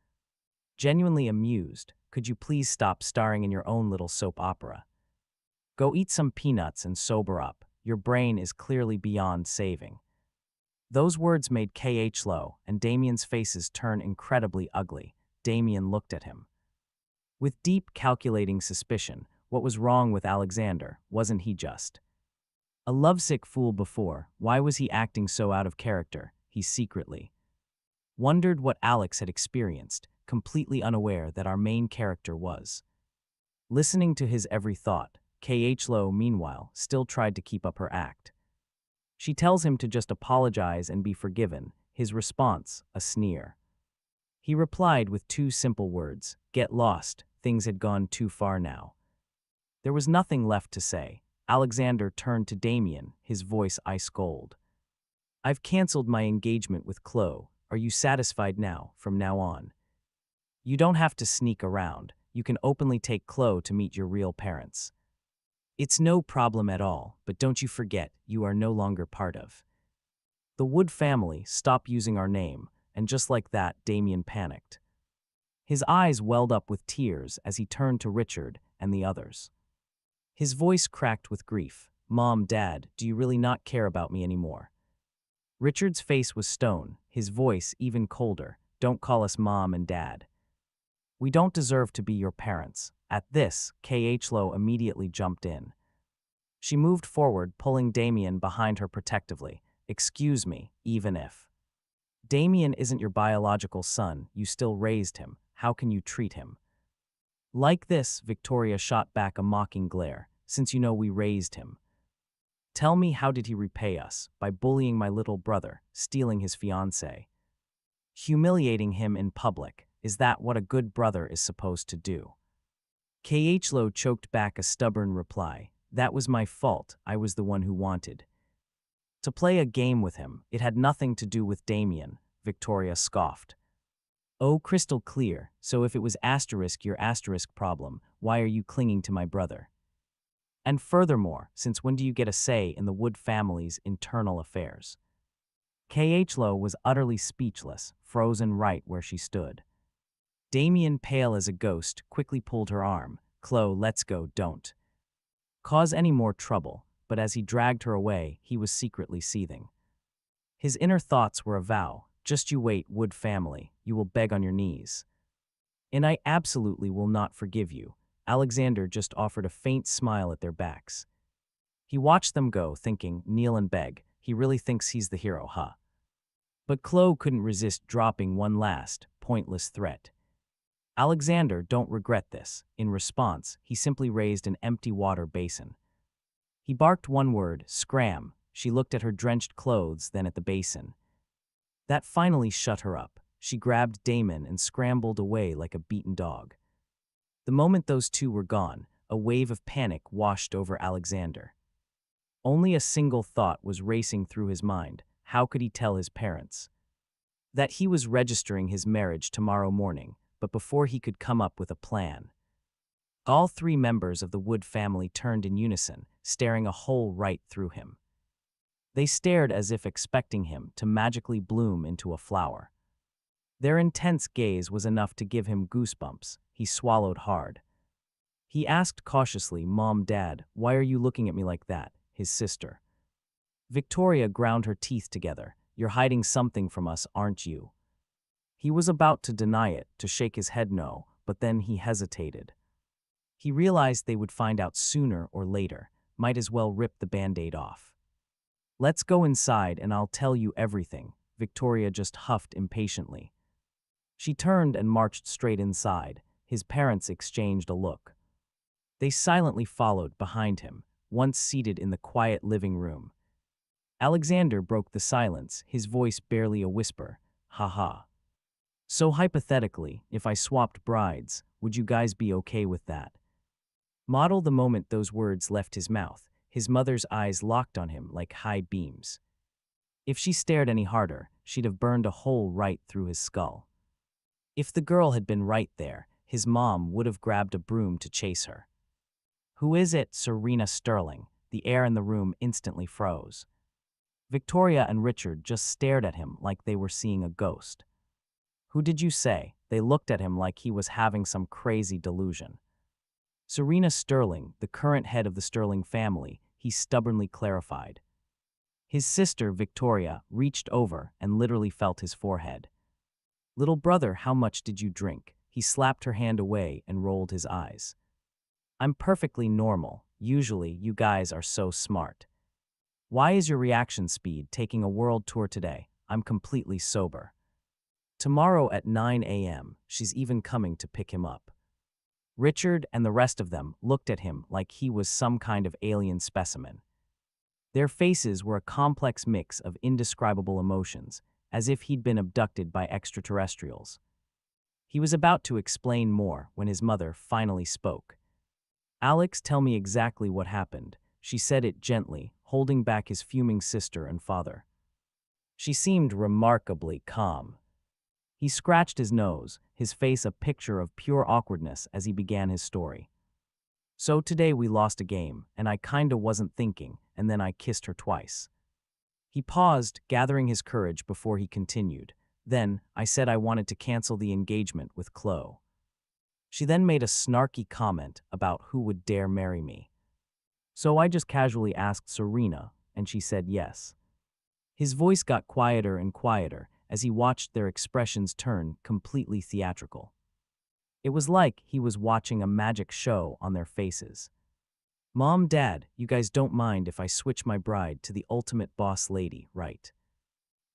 genuinely amused. "Could you please stop starring in your own little soap opera? Go eat some peanuts and sober up. Your brain is clearly beyond saving." Those words made KH Lowe and Damien's faces turn incredibly ugly. Damien looked at him with deep, calculating suspicion. What was wrong with Alexander? Wasn't he just a lovesick fool before? Why was he acting so out of character? He secretly wondered what Alex had experienced, completely unaware that our main character was listening to his every thought. KH Lowe, meanwhile, still tried to keep up her act. She tells him to just apologize and be forgiven. His response, a sneer. He replied with two simple words: "Get lost. Things had gone too far now." There was nothing left to say. Alexander turned to Damien, his voice ice cold. "I've canceled my engagement with Chloe. Are you satisfied now? From now on, you don't have to sneak around. You can openly take Chloe to meet your real parents. It's no problem at all, but don't you forget, you are no longer part of the Wood family. Stop using our name." And just like that, Damien panicked. His eyes welled up with tears as he turned to Richard and the others. His voice cracked with grief. Mom, Dad, do you really not care about me anymore? Richard's face was stone, his voice even colder. Don't call us Mom and Dad. We don't deserve to be your parents. At this, Khlo immediately jumped in. She moved forward, pulling Damien behind her protectively. Excuse me, even if. Damien isn't your biological son, you still raised him. How can you treat him? Like this, Victoria shot back a mocking glare, since you know we raised him. Tell me, how did he repay us? By bullying my little brother, stealing his fiancée, humiliating him in public. Is that what a good brother is supposed to do? Khlo choked back a stubborn reply. That was my fault. I was the one who wanted to play a game with him. It had nothing to do with Damien, Victoria scoffed. Oh, crystal clear. So if it was your asterisk problem, why are you clinging to my brother? And furthermore, since when do you get a say in the Wood family's internal affairs? Khlo was utterly speechless, frozen right where she stood. Damien, pale as a ghost, quickly pulled her arm. Chloe, let's go, don't cause any more trouble, but as he dragged her away, he was secretly seething. His inner thoughts were a vow. Just you wait, Wood family, you will beg on your knees. And I absolutely will not forgive you. Alexander just offered a faint smile at their backs. He watched them go, thinking, kneel and beg. He really thinks he's the hero, huh? But Chloe couldn't resist dropping one last, pointless threat. Alexander, don't regret this. In response, he simply raised an empty water basin. He barked one word, scram. She looked at her drenched clothes, then at the basin. That finally shut her up. She grabbed Damon and scrambled away like a beaten dog. The moment those two were gone, a wave of panic washed over Alexander. Only a single thought was racing through his mind. How could he tell his parents that he was registering his marriage tomorrow morning? But before he could come up with a plan, all three members of the Wood family turned in unison, staring a hole right through him. They stared as if expecting him to magically bloom into a flower. Their intense gaze was enough to give him goosebumps. He swallowed hard. He asked cautiously, Mom, Dad, why are you looking at me like that? His sister. Victoria ground her teeth together. You're hiding something from us, aren't you? He was about to deny it, to shake his head no, but then he hesitated. He realized they would find out sooner or later. Might as well rip the Band-Aid off. Let's go inside and I'll tell you everything, Victoria just huffed impatiently. She turned and marched straight inside. His parents exchanged a look. They silently followed behind him, once seated in the quiet living room. Alexander broke the silence, his voice barely a whisper. Ha ha. So hypothetically, if I swapped brides, would you guys be okay with that? Model the moment those words left his mouth, his mother's eyes locked on him like high beams. If she stared any harder, she'd have burned a hole right through his skull. If the girl had been right there, his mom would have grabbed a broom to chase her. Who is it? Serena Sterling. The air in the room instantly froze. Victoria and Richard just stared at him like they were seeing a ghost. Who did you say? They looked at him like he was having some crazy delusion. Serena Sterling, the current head of the Sterling family, he stubbornly clarified. His sister, Victoria, reached over and literally felt his forehead. Little brother, how much did you drink? He slapped her hand away and rolled his eyes. I'm perfectly normal. Usually, you guys are so smart. Why is your reaction speed taking a world tour today? I'm completely sober. Tomorrow at 9 a.m., she's even coming to pick him up. Richard and the rest of them looked at him like he was some kind of alien specimen. Their faces were a complex mix of indescribable emotions, as if he'd been abducted by extraterrestrials. He was about to explain more when his mother finally spoke. Alex, tell me exactly what happened. She said it gently, holding back his fuming sister and father. She seemed remarkably calm. He scratched his nose, his face a picture of pure awkwardness as he began his story. So today we lost a game, and I kinda wasn't thinking, and then I kissed her twice. He paused, gathering his courage before he continued. Then, I said I wanted to cancel the engagement with Chloe. She then made a snarky comment about who would dare marry me. So I just casually asked Serena, and she said yes. His voice got quieter and quieter as he watched their expressions turn completely theatrical. It was like he was watching a magic show on their faces. Mom, Dad, you guys don't mind if I switch my bride to the ultimate boss lady, right?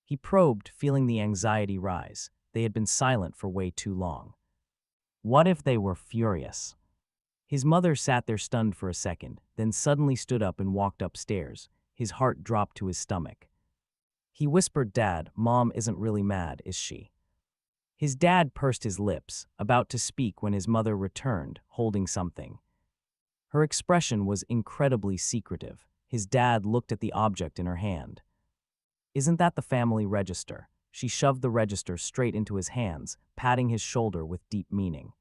He probed, feeling the anxiety rise. They had been silent for way too long. What if they were furious? His mother sat there stunned for a second, then suddenly stood up and walked upstairs. His heart dropped to his stomach. He whispered, Dad, Mom isn't really mad, is she? His dad pursed his lips, about to speak when his mother returned, holding something. Her expression was incredibly secretive. His dad looked at the object in her hand. Isn't that the family register? She shoved the register straight into his hands, patting his shoulder with deep meaning.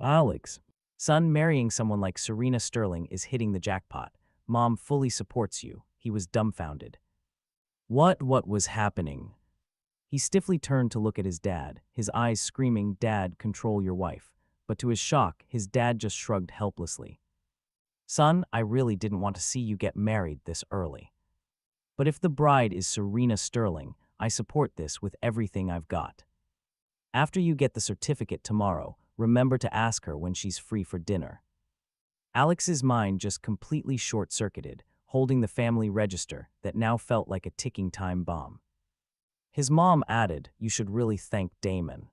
Alex, son, marrying someone like Serena Sterling is hitting the jackpot. Mom fully supports you. He was dumbfounded. What was happening? He stiffly turned to look at his dad, his eyes screaming, Dad, control your wife. But to his shock, his dad just shrugged helplessly. Son, I really didn't want to see you get married this early. But if the bride is Serena Sterling, I support this with everything I've got. After you get the certificate tomorrow, remember to ask her when she's free for dinner. Alex's mind just completely short-circuited, holding the family register that now felt like a ticking time bomb. His mom added, you should really thank Damon.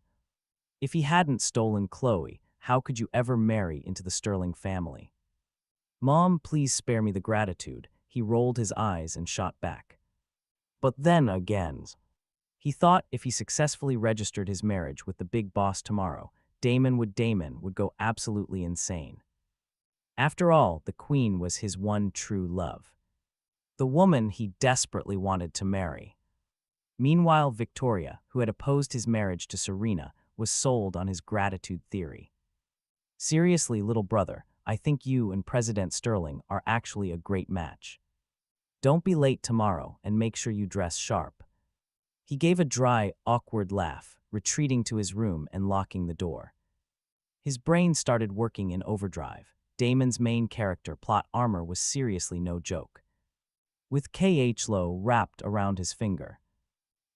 If he hadn't stolen Chloe, how could you ever marry into the Sterling family? Mom, please spare me the gratitude. He rolled his eyes and shot back. But then again, he thought if he successfully registered his marriage with the big boss tomorrow, Damon would go absolutely insane. After all, the queen was his one true love. The woman he desperately wanted to marry. Meanwhile, Victoria, who had opposed his marriage to Serena, was sold on his gratitude theory. Seriously, little brother, I think you and President Sterling are actually a great match. Don't be late tomorrow and make sure you dress sharp. He gave a dry, awkward laugh, retreating to his room and locking the door. His brain started working in overdrive. Damon's main character plot armor was seriously no joke. With KH Low wrapped around his finger.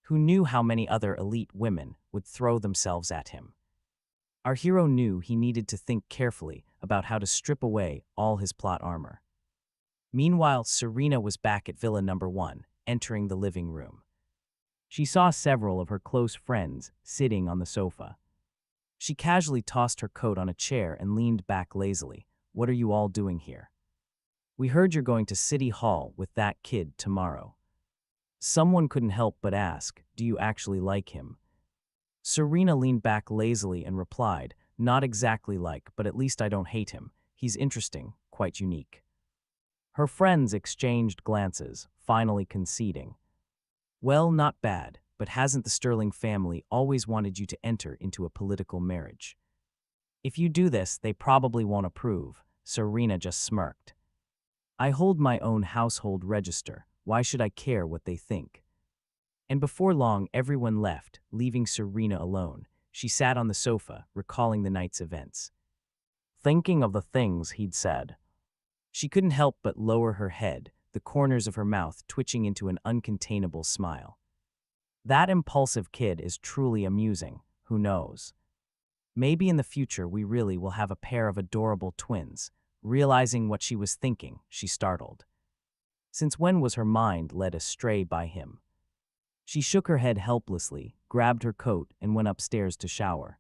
Who knew how many other elite women would throw themselves at him? Our hero knew he needed to think carefully about how to strip away all his plot armor. Meanwhile, Serena was back at Villa Number 1, entering the living room. She saw several of her close friends sitting on the sofa. She casually tossed her coat on a chair and leaned back lazily. What are you all doing here? We heard you're going to City Hall with that kid tomorrow. Someone couldn't help but ask, do you actually like him? Serena leaned back lazily and replied, not exactly like, but at least I don't hate him. He's interesting, quite unique. Her friends exchanged glances, finally conceding. Well, not bad, but hasn't the Sterling family always wanted you to enter into a political marriage? If you do this, they probably won't approve. Serena just smirked. I hold my own household register. Why should I care what they think? And before long, everyone left, leaving Serena alone. She sat on the sofa, recalling the night's events. Thinking of the things he'd said. She couldn't help but lower her head, the corners of her mouth twitching into an uncontainable smile. That impulsive kid is truly amusing, who knows? Maybe in the future we really will have a pair of adorable twins. Realizing what she was thinking, she startled. Since when was her mind led astray by him? She shook her head helplessly, grabbed her coat, and went upstairs to shower.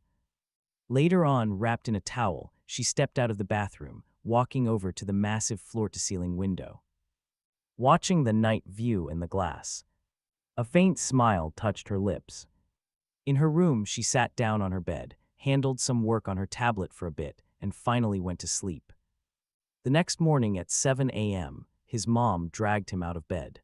Later on, wrapped in a towel, she stepped out of the bathroom, walking over to the massive floor-to-ceiling window. Watching the night view in the glass. A faint smile touched her lips. In her room, she sat down on her bed, handled some work on her tablet for a bit, and finally went to sleep. The next morning at 7 a.m., his mom dragged him out of bed.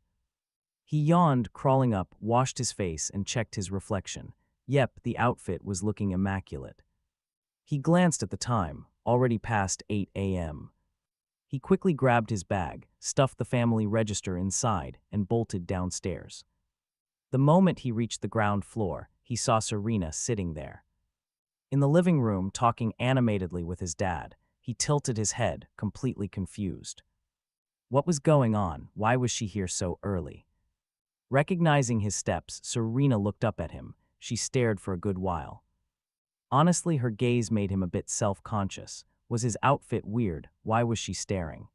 He yawned, crawling up, washed his face, and checked his reflection. Yep, the outfit was looking immaculate. He glanced at the time, already past 8 a.m. He quickly grabbed his bag, stuffed the family register inside, and bolted downstairs. The moment he reached the ground floor, he saw Serena sitting there. In the living room, talking animatedly with his dad, he tilted his head, completely confused. What was going on? Why was she here so early? Recognizing his steps, Serena looked up at him. She stared for a good while. Honestly, her gaze made him a bit self-conscious. Was his outfit weird? Why was she staring?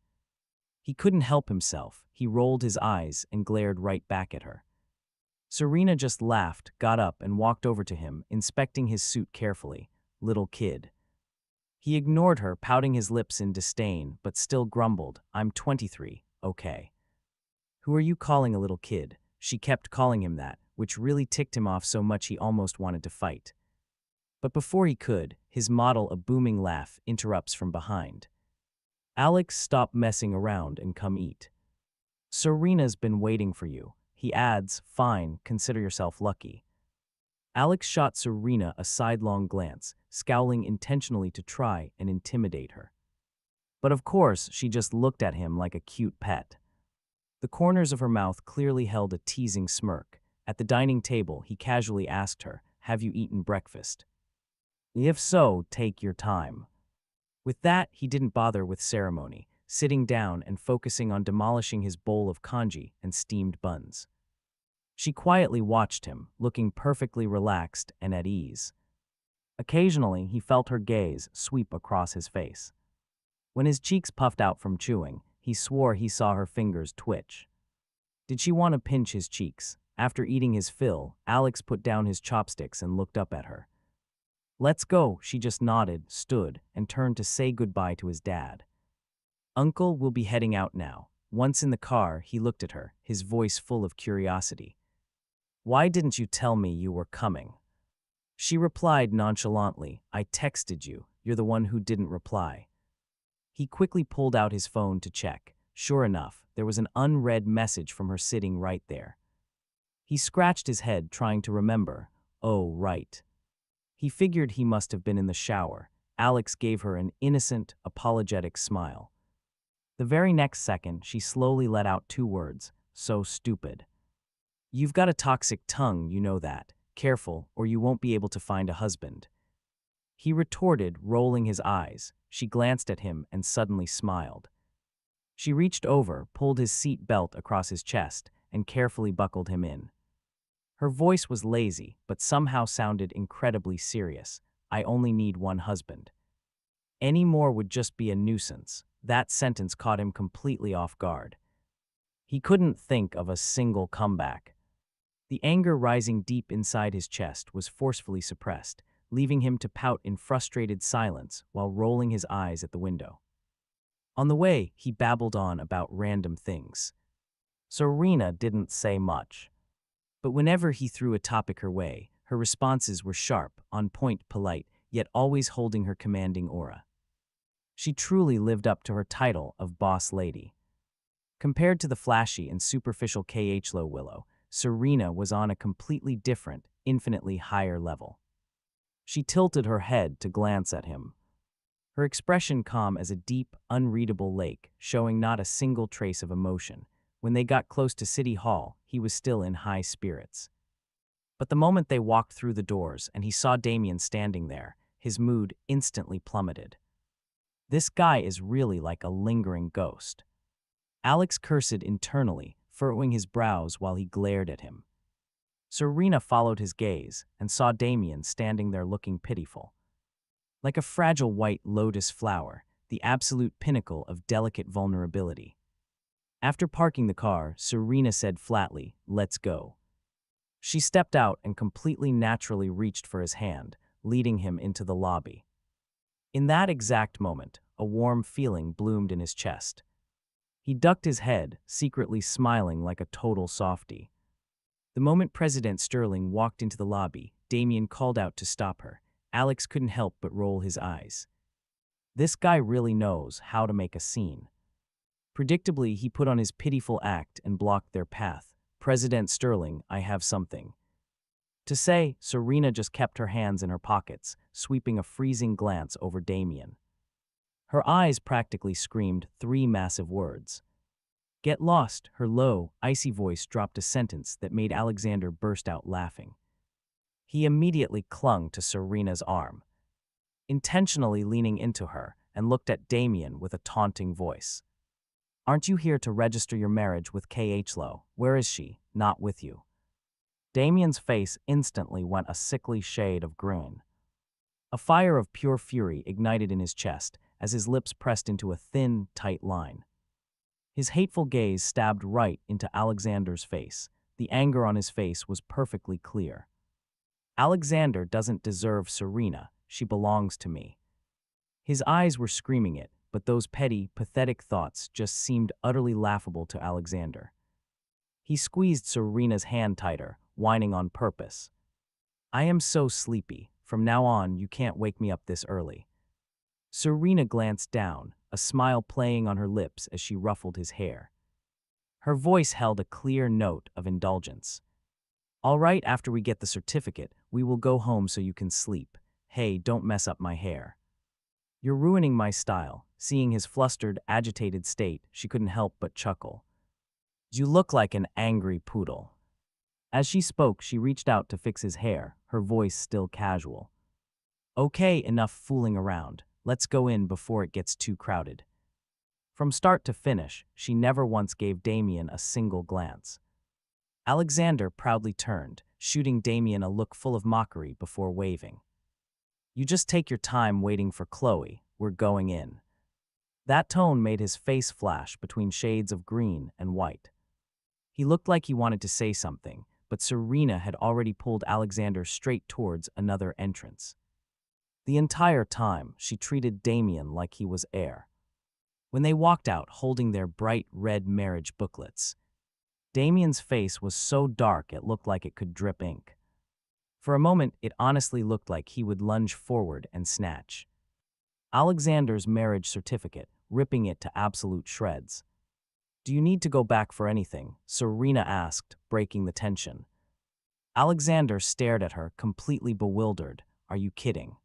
He couldn't help himself. He rolled his eyes and glared right back at her. Serena just laughed, got up, and walked over to him, inspecting his suit carefully. Little kid. He ignored her, pouting his lips in disdain, but still grumbled, "I'm 23, okay." "Who are you calling a little kid?" She kept calling him that, which really ticked him off so much he almost wanted to fight. But before he could, his model, a booming laugh, interrupts from behind. "Alex, stop messing around and come eat. Serena's been waiting for you." He adds, "Fine, consider yourself lucky." Alex shot Serena a sidelong glance, scowling intentionally to try and intimidate her. But of course, she just looked at him like a cute pet. The corners of her mouth clearly held a teasing smirk. At the dining table, he casually asked her, "Have you eaten breakfast? If so, take your time." With that, he didn't bother with ceremony, sitting down and focusing on demolishing his bowl of congee and steamed buns. She quietly watched him, looking perfectly relaxed and at ease. Occasionally, he felt her gaze sweep across his face. When his cheeks puffed out from chewing, he swore he saw her fingers twitch. Did she want to pinch his cheeks? After eating his fill, Alex put down his chopsticks and looked up at her. "Let's go," she just nodded, stood, and turned to say goodbye to his dad. "Uncle will be heading out now." Once in the car, he looked at her, his voice full of curiosity. "Why didn't you tell me you were coming?" She replied nonchalantly, "I texted you. You're the one who didn't reply." He quickly pulled out his phone to check. Sure enough, there was an unread message from her sitting right there. He scratched his head, trying to remember. Oh, right. He figured he must have been in the shower. Alex gave her an innocent, apologetic smile. The very next second, she slowly let out two words, "So stupid." "You've got a toxic tongue, you know that. Careful, or you won't be able to find a husband." He retorted, rolling his eyes. She glanced at him and suddenly smiled. She reached over, pulled his seat belt across his chest, and carefully buckled him in. Her voice was lazy, but somehow sounded incredibly serious. "I only need one husband. Any more would just be a nuisance." That sentence caught him completely off guard. He couldn't think of a single comeback. The anger rising deep inside his chest was forcefully suppressed, leaving him to pout in frustrated silence while rolling his eyes at the window. On the way, he babbled on about random things. Serena didn't say much. But whenever he threw a topic her way, her responses were sharp, on point, polite, yet always holding her commanding aura. She truly lived up to her title of boss lady. Compared to the flashy and superficial Khlo Willow, Serena was on a completely different, infinitely higher level. She tilted her head to glance at him. Her expression calm as a deep, unreadable lake, showing not a single trace of emotion. When they got close to City Hall, he was still in high spirits. But the moment they walked through the doors and he saw Damien standing there, his mood instantly plummeted. This guy is really like a lingering ghost. Alex cursed internally, furrowing his brows while he glared at him. Serena followed his gaze and saw Damien standing there looking pitiful. Like a fragile white lotus flower, the absolute pinnacle of delicate vulnerability. After parking the car, Serena said flatly, "Let's go." She stepped out and completely naturally reached for his hand, leading him into the lobby. In that exact moment, a warm feeling bloomed in his chest. He ducked his head, secretly smiling like a total softie. The moment President Sterling walked into the lobby, Damien called out to stop her. Alex couldn't help but roll his eyes. This guy really knows how to make a scene. Predictably, he put on his pitiful act and blocked their path. "President Sterling, I have something to say." Serena just kept her hands in her pockets, sweeping a freezing glance over Damien. Her eyes practically screamed three massive words. "Get lost." Her low, icy voice dropped a sentence that made Alexander burst out laughing. He immediately clung to Serena's arm, intentionally leaning into her, and looked at Damien with a taunting voice. Aren't you here to register your marriage with K.H. Low? Where is she? Not with you. Damien's face instantly went a sickly shade of green. A fire of pure fury ignited in his chest as his lips pressed into a thin, tight line. His hateful gaze stabbed right into Alexander's face. The anger on his face was perfectly clear. Alexander doesn't deserve Serena. She belongs to me. His eyes were screaming it, but those petty, pathetic thoughts just seemed utterly laughable to Alexander. He squeezed Serena's hand tighter, whining on purpose. I am so sleepy. From now on, you can't wake me up this early. Serena glanced down, a smile playing on her lips as she ruffled his hair. Her voice held a clear note of indulgence. All right, after we get the certificate, we will go home so you can sleep. Hey, don't mess up my hair. You're ruining my style. Seeing his flustered, agitated state, she couldn't help but chuckle. You look like an angry poodle. As she spoke, she reached out to fix his hair, her voice still casual. Okay, enough fooling around. Let's go in before it gets too crowded. From start to finish, she never once gave Damien a single glance. Alexander proudly turned, shooting Damien a look full of mockery before waving. You just take your time waiting for Chloe. We're going in. That tone made his face flash between shades of green and white. He looked like he wanted to say something, but Serena had already pulled Alexander straight towards another entrance. The entire time, she treated Damien like he was air. When they walked out holding their bright red marriage booklets, Damien's face was so dark it looked like it could drip ink. For a moment, it honestly looked like he would lunge forward and snatch Alexander's marriage certificate, ripping it to absolute shreds. Do you need to go back for anything? Serena asked, breaking the tension. Alexander stared at her, completely bewildered. Are you kidding?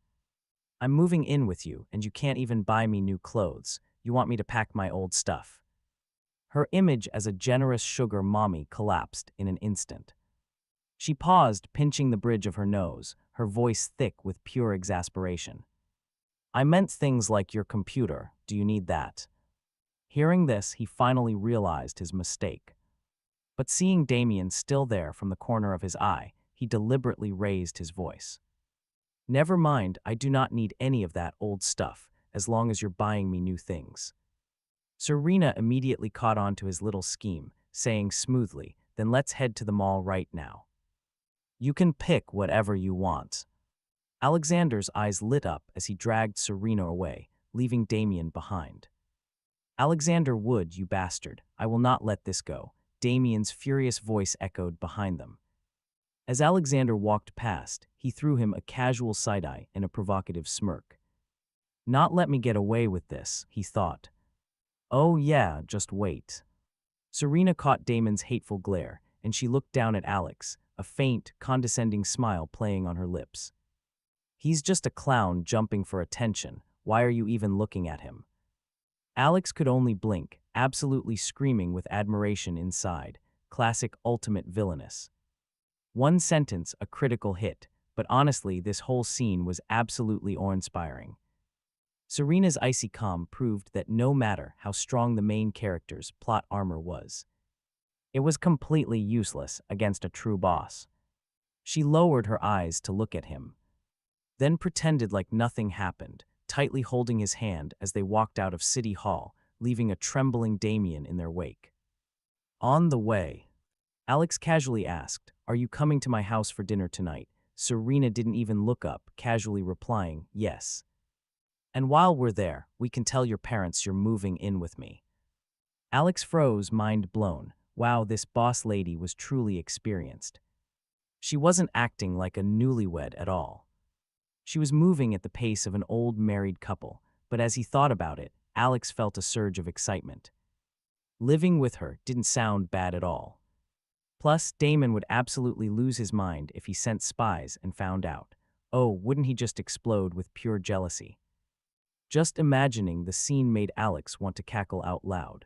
I'm moving in with you, and you can't even buy me new clothes. You want me to pack my old stuff. Her image as a generous sugar mommy collapsed in an instant. She paused, pinching the bridge of her nose, her voice thick with pure exasperation. I meant things like your computer. Do you need that? Hearing this, he finally realized his mistake. But seeing Damien still there from the corner of his eye, he deliberately raised his voice. Never mind, I do not need any of that old stuff, as long as you're buying me new things. Serena immediately caught on to his little scheme, saying smoothly, then let's head to the mall right now. You can pick whatever you want. Alexander's eyes lit up as he dragged Serena away, leaving Damien behind. Alexander Wood, you bastard, I will not let this go. Damien's furious voice echoed behind them. As Alexander walked past, he threw him a casual side-eye and a provocative smirk. Not let me get away with this, he thought. Oh yeah, just wait. Serena caught Damon's hateful glare, and she looked down at Alex, a faint, condescending smile playing on her lips. He's just a clown jumping for attention. Why are you even looking at him? Alex could only blink, absolutely screaming with admiration inside. Classic ultimate villainous. One sentence, a critical hit, but honestly, this whole scene was absolutely awe-inspiring. Serena's icy calm proved that no matter how strong the main character's plot armor was, it was completely useless against a true boss. She lowered her eyes to look at him, then pretended like nothing happened, tightly holding his hand as they walked out of City Hall, leaving a trembling Damien in their wake. On the way, Alex casually asked, "Are you coming to my house for dinner tonight?" Serena didn't even look up, casually replying, "Yes. And while we're there, we can tell your parents you're moving in with me." Alex froze, mind blown. Wow, this boss lady was truly experienced. She wasn't acting like a newlywed at all. She was moving at the pace of an old married couple, but as he thought about it, Alex felt a surge of excitement. Living with her didn't sound bad at all. Plus, Damon would absolutely lose his mind if he sent spies and found out. Oh, wouldn't he just explode with pure jealousy? Just imagining the scene made Alex want to cackle out loud.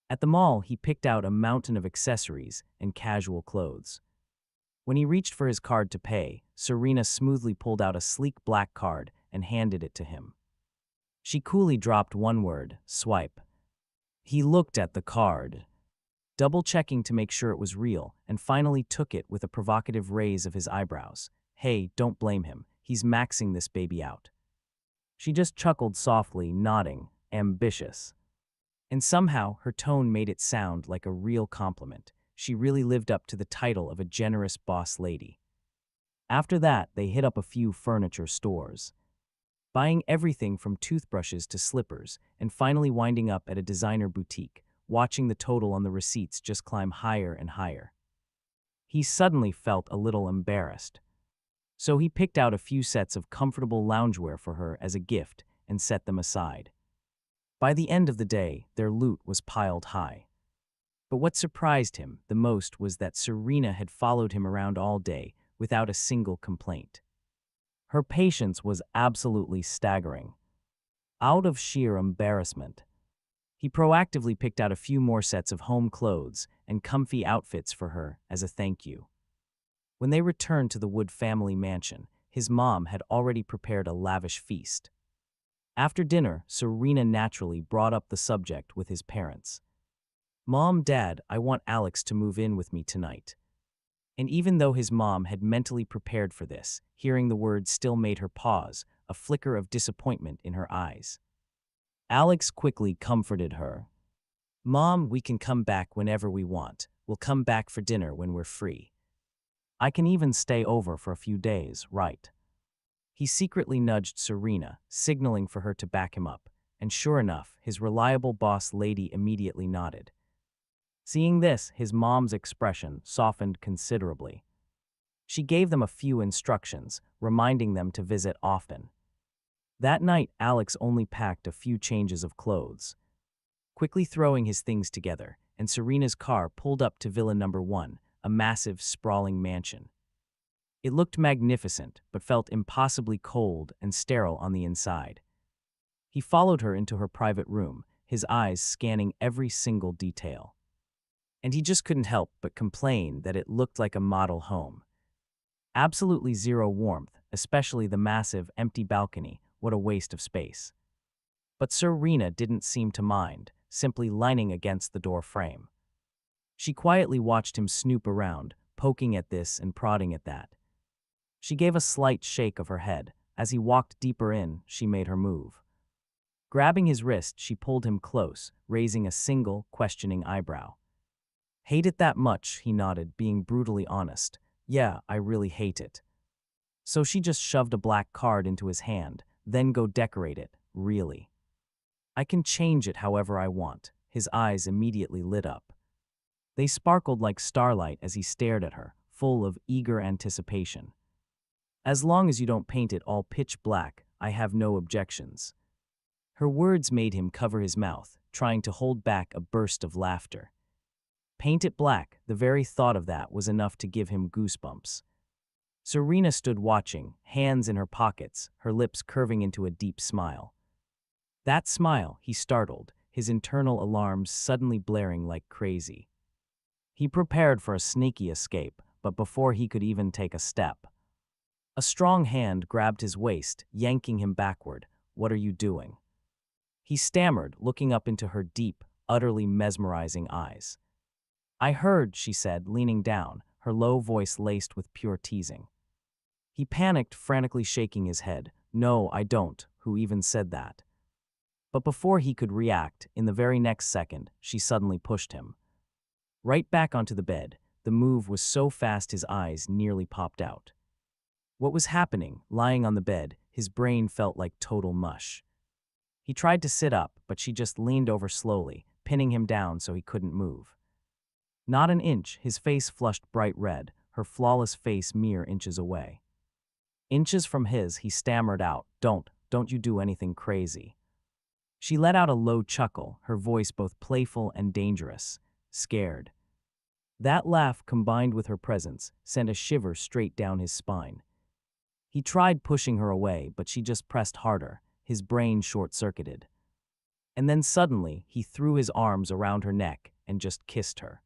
At the mall, he picked out a mountain of accessories and casual clothes. When he reached for his card to pay, Serena smoothly pulled out a sleek black card and handed it to him. She coolly dropped one word, "Swipe." He looked at the card, double-checking to make sure it was real, and finally took it with a provocative raise of his eyebrows. Hey, don't blame him. He's maxing this baby out. She just chuckled softly, nodding, ambitious. And somehow, her tone made it sound like a real compliment. She really lived up to the title of a generous boss lady. After that, they hit up a few furniture stores, buying everything from toothbrushes to slippers, and finally winding up at a designer boutique, watching the total on the receipts just climb higher and higher. He suddenly felt a little embarrassed. So he picked out a few sets of comfortable loungewear for her as a gift and set them aside. By the end of the day, their loot was piled high. But what surprised him the most was that Serena had followed him around all day without a single complaint. Her patience was absolutely staggering. Out of sheer embarrassment, he proactively picked out a few more sets of home clothes and comfy outfits for her as a thank you. When they returned to the Wood family mansion, his mom had already prepared a lavish feast. After dinner, Serena naturally brought up the subject with his parents. Mom, Dad, I want Alex to move in with me tonight. And even though his mom had mentally prepared for this, hearing the words still made her pause, a flicker of disappointment in her eyes. Alex quickly comforted her. Mom, we can come back whenever we want. We'll come back for dinner when we're free. I can even stay over for a few days, right? He secretly nudged Serena, signaling for her to back him up, and sure enough, his reliable boss lady immediately nodded. Seeing this, his mom's expression softened considerably. She gave them a few instructions, reminding them to visit often. That night, Alex only packed a few changes of clothes. Quickly throwing his things together, and Serena's car pulled up to Villa Number 1, a massive, sprawling mansion. It looked magnificent, but felt impossibly cold and sterile on the inside. He followed her into her private room, his eyes scanning every single detail. And he just couldn't help but complain that it looked like a model home. Absolutely zero warmth, especially the massive, empty balcony. What a waste of space. But Serena didn't seem to mind, simply leaning against the door frame. She quietly watched him snoop around, poking at this and prodding at that. She gave a slight shake of her head. As he walked deeper in, she made her move. Grabbing his wrist, she pulled him close, raising a single, questioning eyebrow. Hate it that much, he nodded, being brutally honest. Yeah, I really hate it. So she just shoved a black card into his hand, then go decorate it, really. I can change it however I want. His eyes immediately lit up. They sparkled like starlight as he stared at her, full of eager anticipation. As long as you don't paint it all pitch black, I have no objections. Her words made him cover his mouth, trying to hold back a burst of laughter. Paint it black, the very thought of that was enough to give him goosebumps. Serena stood watching, hands in her pockets, her lips curving into a deep smile. That smile, he startled, his internal alarms suddenly blaring like crazy. He prepared for a sneaky escape, but before he could even take a step, a strong hand grabbed his waist, yanking him backward. What are you doing? He stammered, looking up into her deep, utterly mesmerizing eyes. I heard, she said, leaning down, her low voice laced with pure teasing. He panicked, frantically shaking his head. No, I don't. Who even said that? But before he could react, in the very next second, she suddenly pushed him right back onto the bed. The move was so fast his eyes nearly popped out. What was happening? Lying on the bed, his brain felt like total mush. He tried to sit up, but she just leaned over slowly, pinning him down so he couldn't move. Not an inch, his face flushed bright red, her flawless face mere inches away. Inches from his, he stammered out, don't you do anything crazy. She let out a low chuckle, her voice both playful and dangerous, scared. That laugh, combined with her presence, sent a shiver straight down his spine. He tried pushing her away, but she just pressed harder, his brain short-circuited. And then suddenly, he threw his arms around her neck and just kissed her.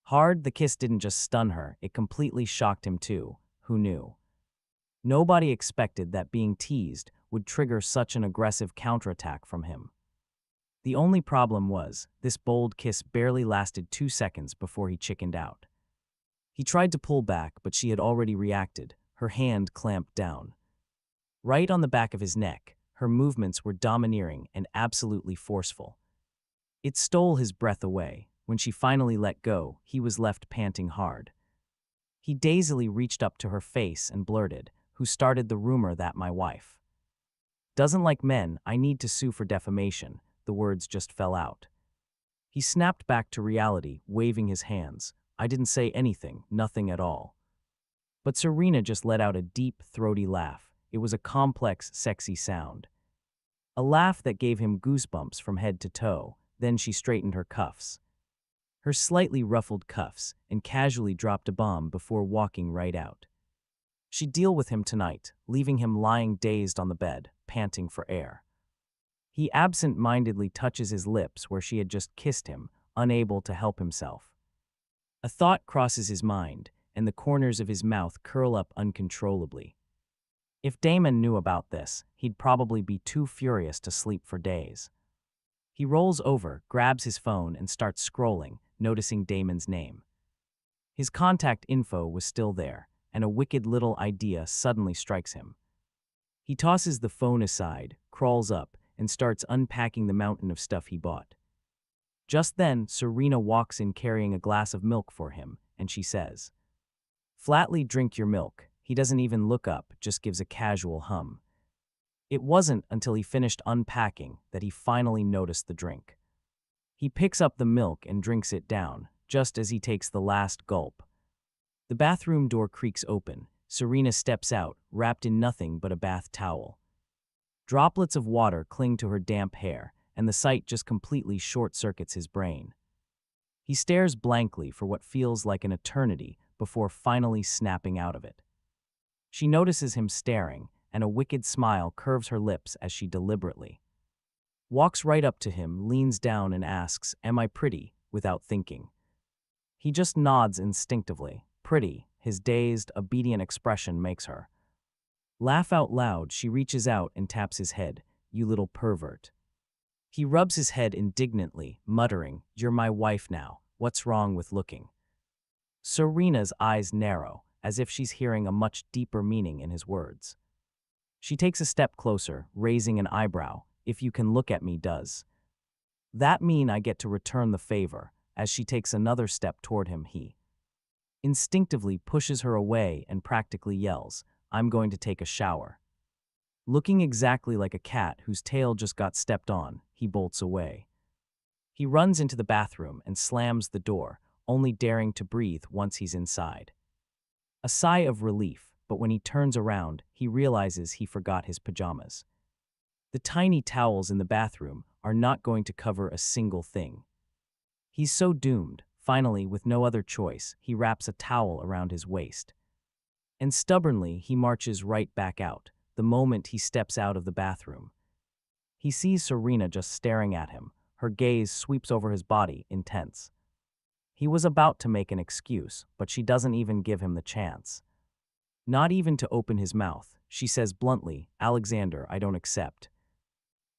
Hard, the kiss didn't just stun her, it completely shocked him too. Who knew? Nobody expected that being teased would trigger such an aggressive counterattack from him. The only problem was, this bold kiss barely lasted 2 seconds before he chickened out. He tried to pull back, but she had already reacted, her hand clamped down. Right on the back of his neck, her movements were domineering and absolutely forceful. It stole his breath away. When she finally let go, he was left panting hard. He dazedly reached up to her face and blurted, "Who started the rumor that my wife doesn't like men? I need to sue for defamation." The words just fell out. He snapped back to reality, waving his hands. "I didn't say anything, nothing at all." But Serena just let out a deep, throaty laugh. It was a complex, sexy sound. A laugh that gave him goosebumps from head to toe. Then she straightened her cuffs. Her slightly ruffled cuffs, and casually dropped a bomb before walking right out. She'd deal with him tonight, leaving him lying dazed on the bed, panting for air. He absent-mindedly touches his lips where she had just kissed him, unable to help himself. A thought crosses his mind, and the corners of his mouth curl up uncontrollably. If Damon knew about this, he'd probably be too furious to sleep for days. He rolls over, grabs his phone, and starts scrolling, noticing Damon's name. His contact info was still there, and a wicked little idea suddenly strikes him. He tosses the phone aside, crawls up, and starts unpacking the mountain of stuff he bought. Just then, Serena walks in carrying a glass of milk for him, and she says, "Flatly drink your milk." He doesn't even look up, just gives a casual hum. It wasn't until he finished unpacking that he finally noticed the drink. He picks up the milk and drinks it down, just as he takes the last gulp. The bathroom door creaks open. Serena steps out, wrapped in nothing but a bath towel. Droplets of water cling to her damp hair, and the sight just completely short-circuits his brain. He stares blankly for what feels like an eternity before finally snapping out of it. She notices him staring, and a wicked smile curves her lips as she deliberately walks right up to him, leans down, and asks, "Am I pretty?" without thinking. He just nods instinctively. Pretty, his dazed, obedient expression makes her laugh out loud. She reaches out and taps his head. "You little pervert." He rubs his head indignantly, muttering, "You're my wife now. What's wrong with looking?" Serena's eyes narrow, as if she's hearing a much deeper meaning in his words. She takes a step closer, raising an eyebrow. "If you can look at me, does that mean I get to return the favor?" As she takes another step toward him, he instinctively pushes her away and practically yells, "I'm going to take a shower." Looking exactly like a cat whose tail just got stepped on, he bolts away. He runs into the bathroom and slams the door, only daring to breathe once he's inside. A sigh of relief, but when he turns around, he realizes he forgot his pajamas. The tiny towels in the bathroom are not going to cover a single thing. He's so doomed. Finally, with no other choice, he wraps a towel around his waist. And stubbornly, he marches right back out, the moment he steps out of the bathroom. He sees Serena just staring at him. Her gaze sweeps over his body, intense. He was about to make an excuse, but she doesn't even give him the chance. Not even to open his mouth, she says bluntly, "Alexander, I don't accept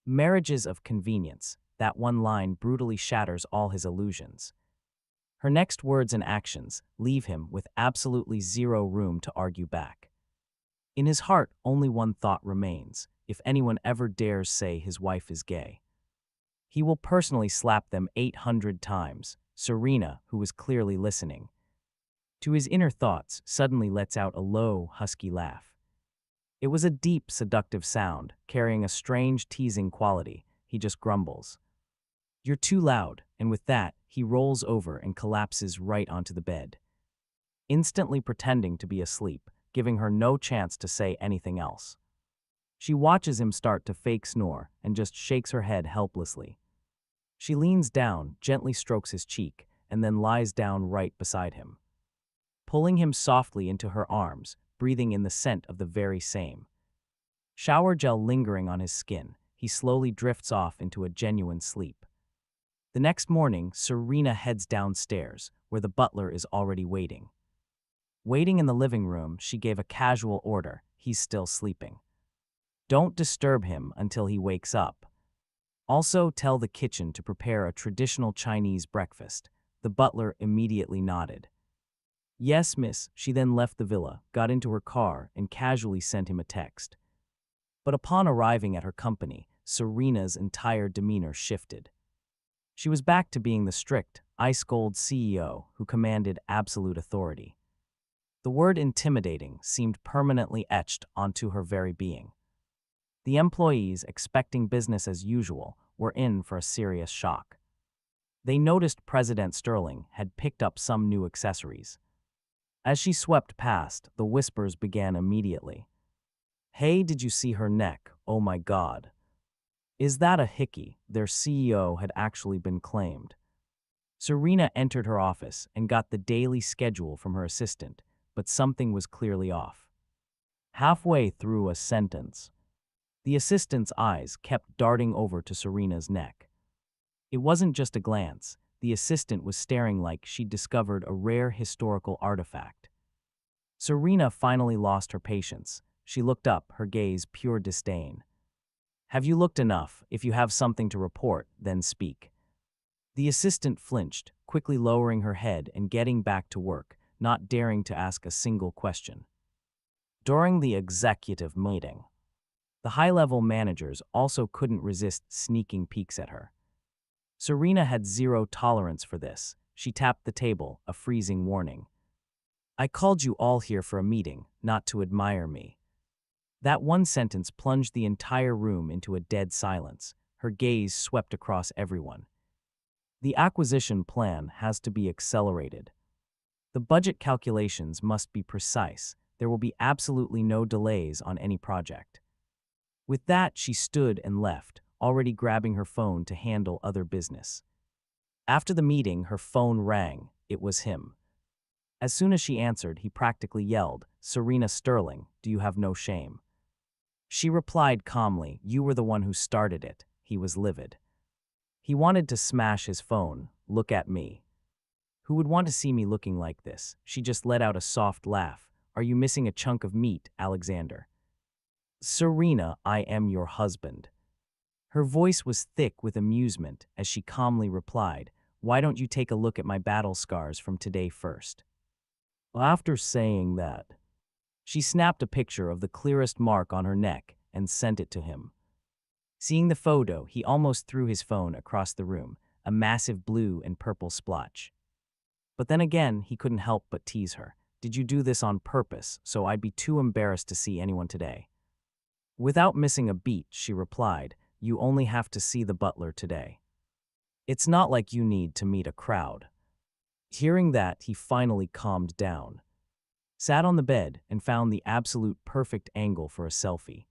marriages of convenience." That one line brutally shatters all his illusions. Her next words and actions leave him with absolutely zero room to argue back. In his heart, only one thought remains: if anyone ever dares say his wife is gay, he will personally slap them 800 times. Serena, who was clearly listening to his inner thoughts, suddenly lets out a low, husky laugh. It was a deep, seductive sound, carrying a strange, teasing quality. He just grumbles, "You're too loud," and with that, he rolls over and collapses right onto the bed, instantly pretending to be asleep, giving her no chance to say anything else. She watches him start to fake snore and just shakes her head helplessly. She leans down, gently strokes his cheek, and then lies down right beside him, pulling him softly into her arms, breathing in the scent of the very same shower gel lingering on his skin. He slowly drifts off into a genuine sleep. The next morning, Serena heads downstairs, where the butler is already waiting. Waiting in the living room, she gave a casual order. He's still sleeping. "Don't disturb him until he wakes up." Also, tell the kitchen to prepare a traditional Chinese breakfast. The butler immediately nodded. Yes, miss. She then left the villa, got into her car, and casually sent him a text. But upon arriving at her company, Serena's entire demeanor shifted. She was back to being the strict, ice-cold CEO who commanded absolute authority. The word intimidating seemed permanently etched onto her very being. The employees, expecting business as usual, were in for a serious shock. They noticed President Sterling had picked up some new accessories. As she swept past, the whispers began immediately. Hey, did you see her neck? Oh my God. Is that a hickey? Their CEO had actually been claimed. Serena entered her office and got the daily schedule from her assistant, but something was clearly off. Halfway through a sentence, the assistant's eyes kept darting over to Serena's neck. It wasn't just a glance. The assistant was staring like she'd discovered a rare historical artifact. Serena finally lost her patience. She looked up, her gaze pure disdain. Have you looked enough? If you have something to report, then speak. The assistant flinched, quickly lowering her head and getting back to work, not daring to ask a single question. During the executive meeting, the high-level managers also couldn't resist sneaking peeks at her. Serena had zero tolerance for this. She tapped the table, a freezing warning. I called you all here for a meeting, not to admire me. That one sentence plunged the entire room into a dead silence. Her gaze swept across everyone. The acquisition plan has to be accelerated. The budget calculations must be precise. There will be absolutely no delays on any project. With that, she stood and left, already grabbing her phone to handle other business. After the meeting, her phone rang. It was him. As soon as she answered, he practically yelled, Serena Sterling, do you have no shame? She replied calmly, you were the one who started it. He was livid. He wanted to smash his phone. Look at me. Who would want to see me looking like this? She just let out a soft laugh. Are you missing a chunk of meat, Alexander? Serena, I am your husband. Her voice was thick with amusement as she calmly replied, why don't you take a look at my battle scars from today first? After saying that, she snapped a picture of the clearest mark on her neck and sent it to him. Seeing the photo, he almost threw his phone across the room, a massive blue and purple splotch. But then again, he couldn't help but tease her. Did you do this on purpose, so I'd be too embarrassed to see anyone today? Without missing a beat, she replied, you only have to see the butler today. It's not like you need to meet a crowd. Hearing that, he finally calmed down, sat on the bed, and found the absolute perfect angle for a selfie.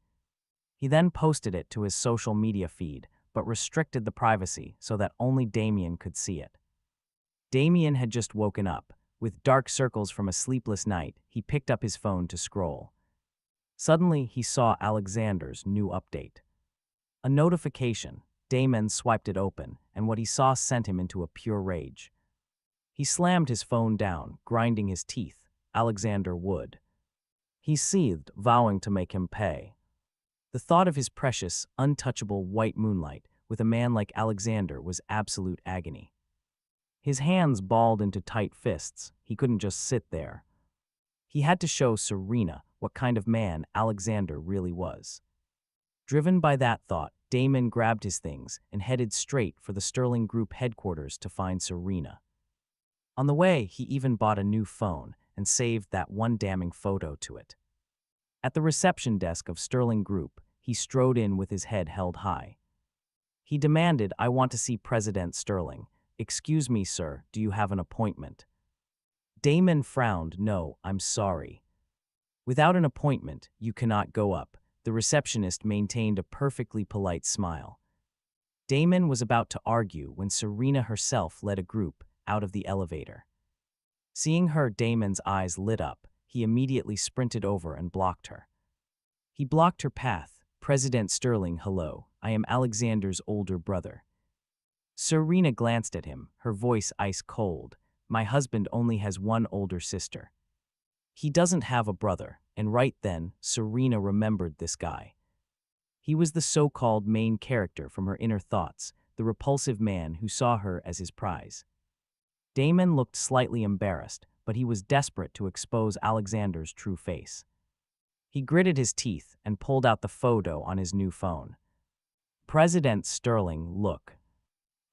He then posted it to his social media feed, but restricted the privacy so that only Damien could see it. Damien had just woken up. With dark circles from a sleepless night, he picked up his phone to scroll. Suddenly, he saw Alexander's new update. A notification. Damon swiped it open, and what he saw sent him into a pure rage. He slammed his phone down, grinding his teeth. Alexander would. He seethed, vowing to make him pay. The thought of his precious, untouchable white moonlight with a man like Alexander was absolute agony. His hands balled into tight fists. He couldn't just sit there. He had to show Serena what kind of man Alexander really was. Driven by that thought, Damon grabbed his things and headed straight for the Sterling Group headquarters to find Serena. On the way, he even bought a new phone and saved that one damning photo to it. At the reception desk of Sterling Group, he strode in with his head held high. He demanded, I want to see President Sterling. Excuse me, sir, do you have an appointment? Damon frowned, no, I'm sorry. Without an appointment, you cannot go up. The receptionist maintained a perfectly polite smile. Damon was about to argue when Serena herself led a group out of the elevator. Seeing her, Damon's eyes lit up. He immediately sprinted over and blocked her. He blocked her path. President Sterling, hello, I am Alexander's older brother. Serena glanced at him, her voice ice cold. My husband only has one older sister. He doesn't have a brother, and right then, Serena remembered this guy. He was the so-called main character from her inner thoughts, the repulsive man who saw her as his prize. Damon looked slightly embarrassed, but he was desperate to expose Alexander's true face. He gritted his teeth and pulled out the photo on his new phone. President Sterling, look.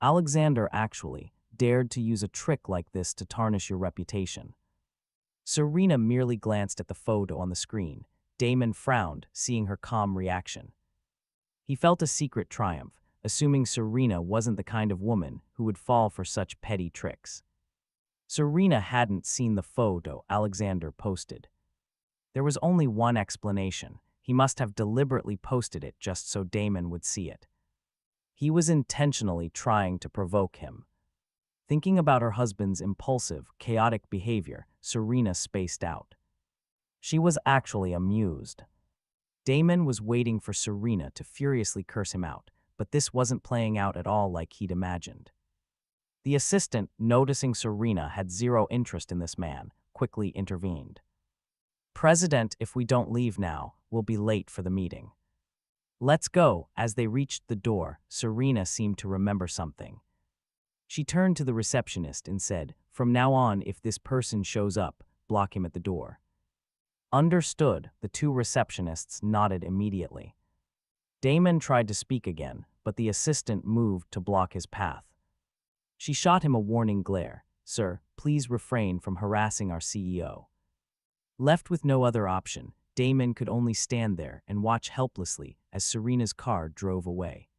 Alexander actually dared to use a trick like this to tarnish your reputation. Serena merely glanced at the photo on the screen. Damon frowned, seeing her calm reaction. He felt a secret triumph, assuming Serena wasn't the kind of woman who would fall for such petty tricks. Serena hadn't seen the photo Alexander posted. There was only one explanation. He must have deliberately posted it just so Damon would see it. He was intentionally trying to provoke him. Thinking about her husband's impulsive, chaotic behavior, Serena spaced out. She was actually amused. Damon was waiting for Serena to furiously curse him out, but this wasn't playing out at all like he'd imagined. The assistant, noticing Serena had zero interest in this man, quickly intervened. President, if we don't leave now, we'll be late for the meeting. Let's go. As they reached the door, Serena seemed to remember something. She turned to the receptionist and said, "From now on, if this person shows up, block him at the door." Understood, the two receptionists nodded immediately. Damon tried to speak again, but the assistant moved to block his path. She shot him a warning glare. "Sir, please refrain from harassing our CEO." Left with no other option, Damon could only stand there and watch helplessly as Serena's car drove away.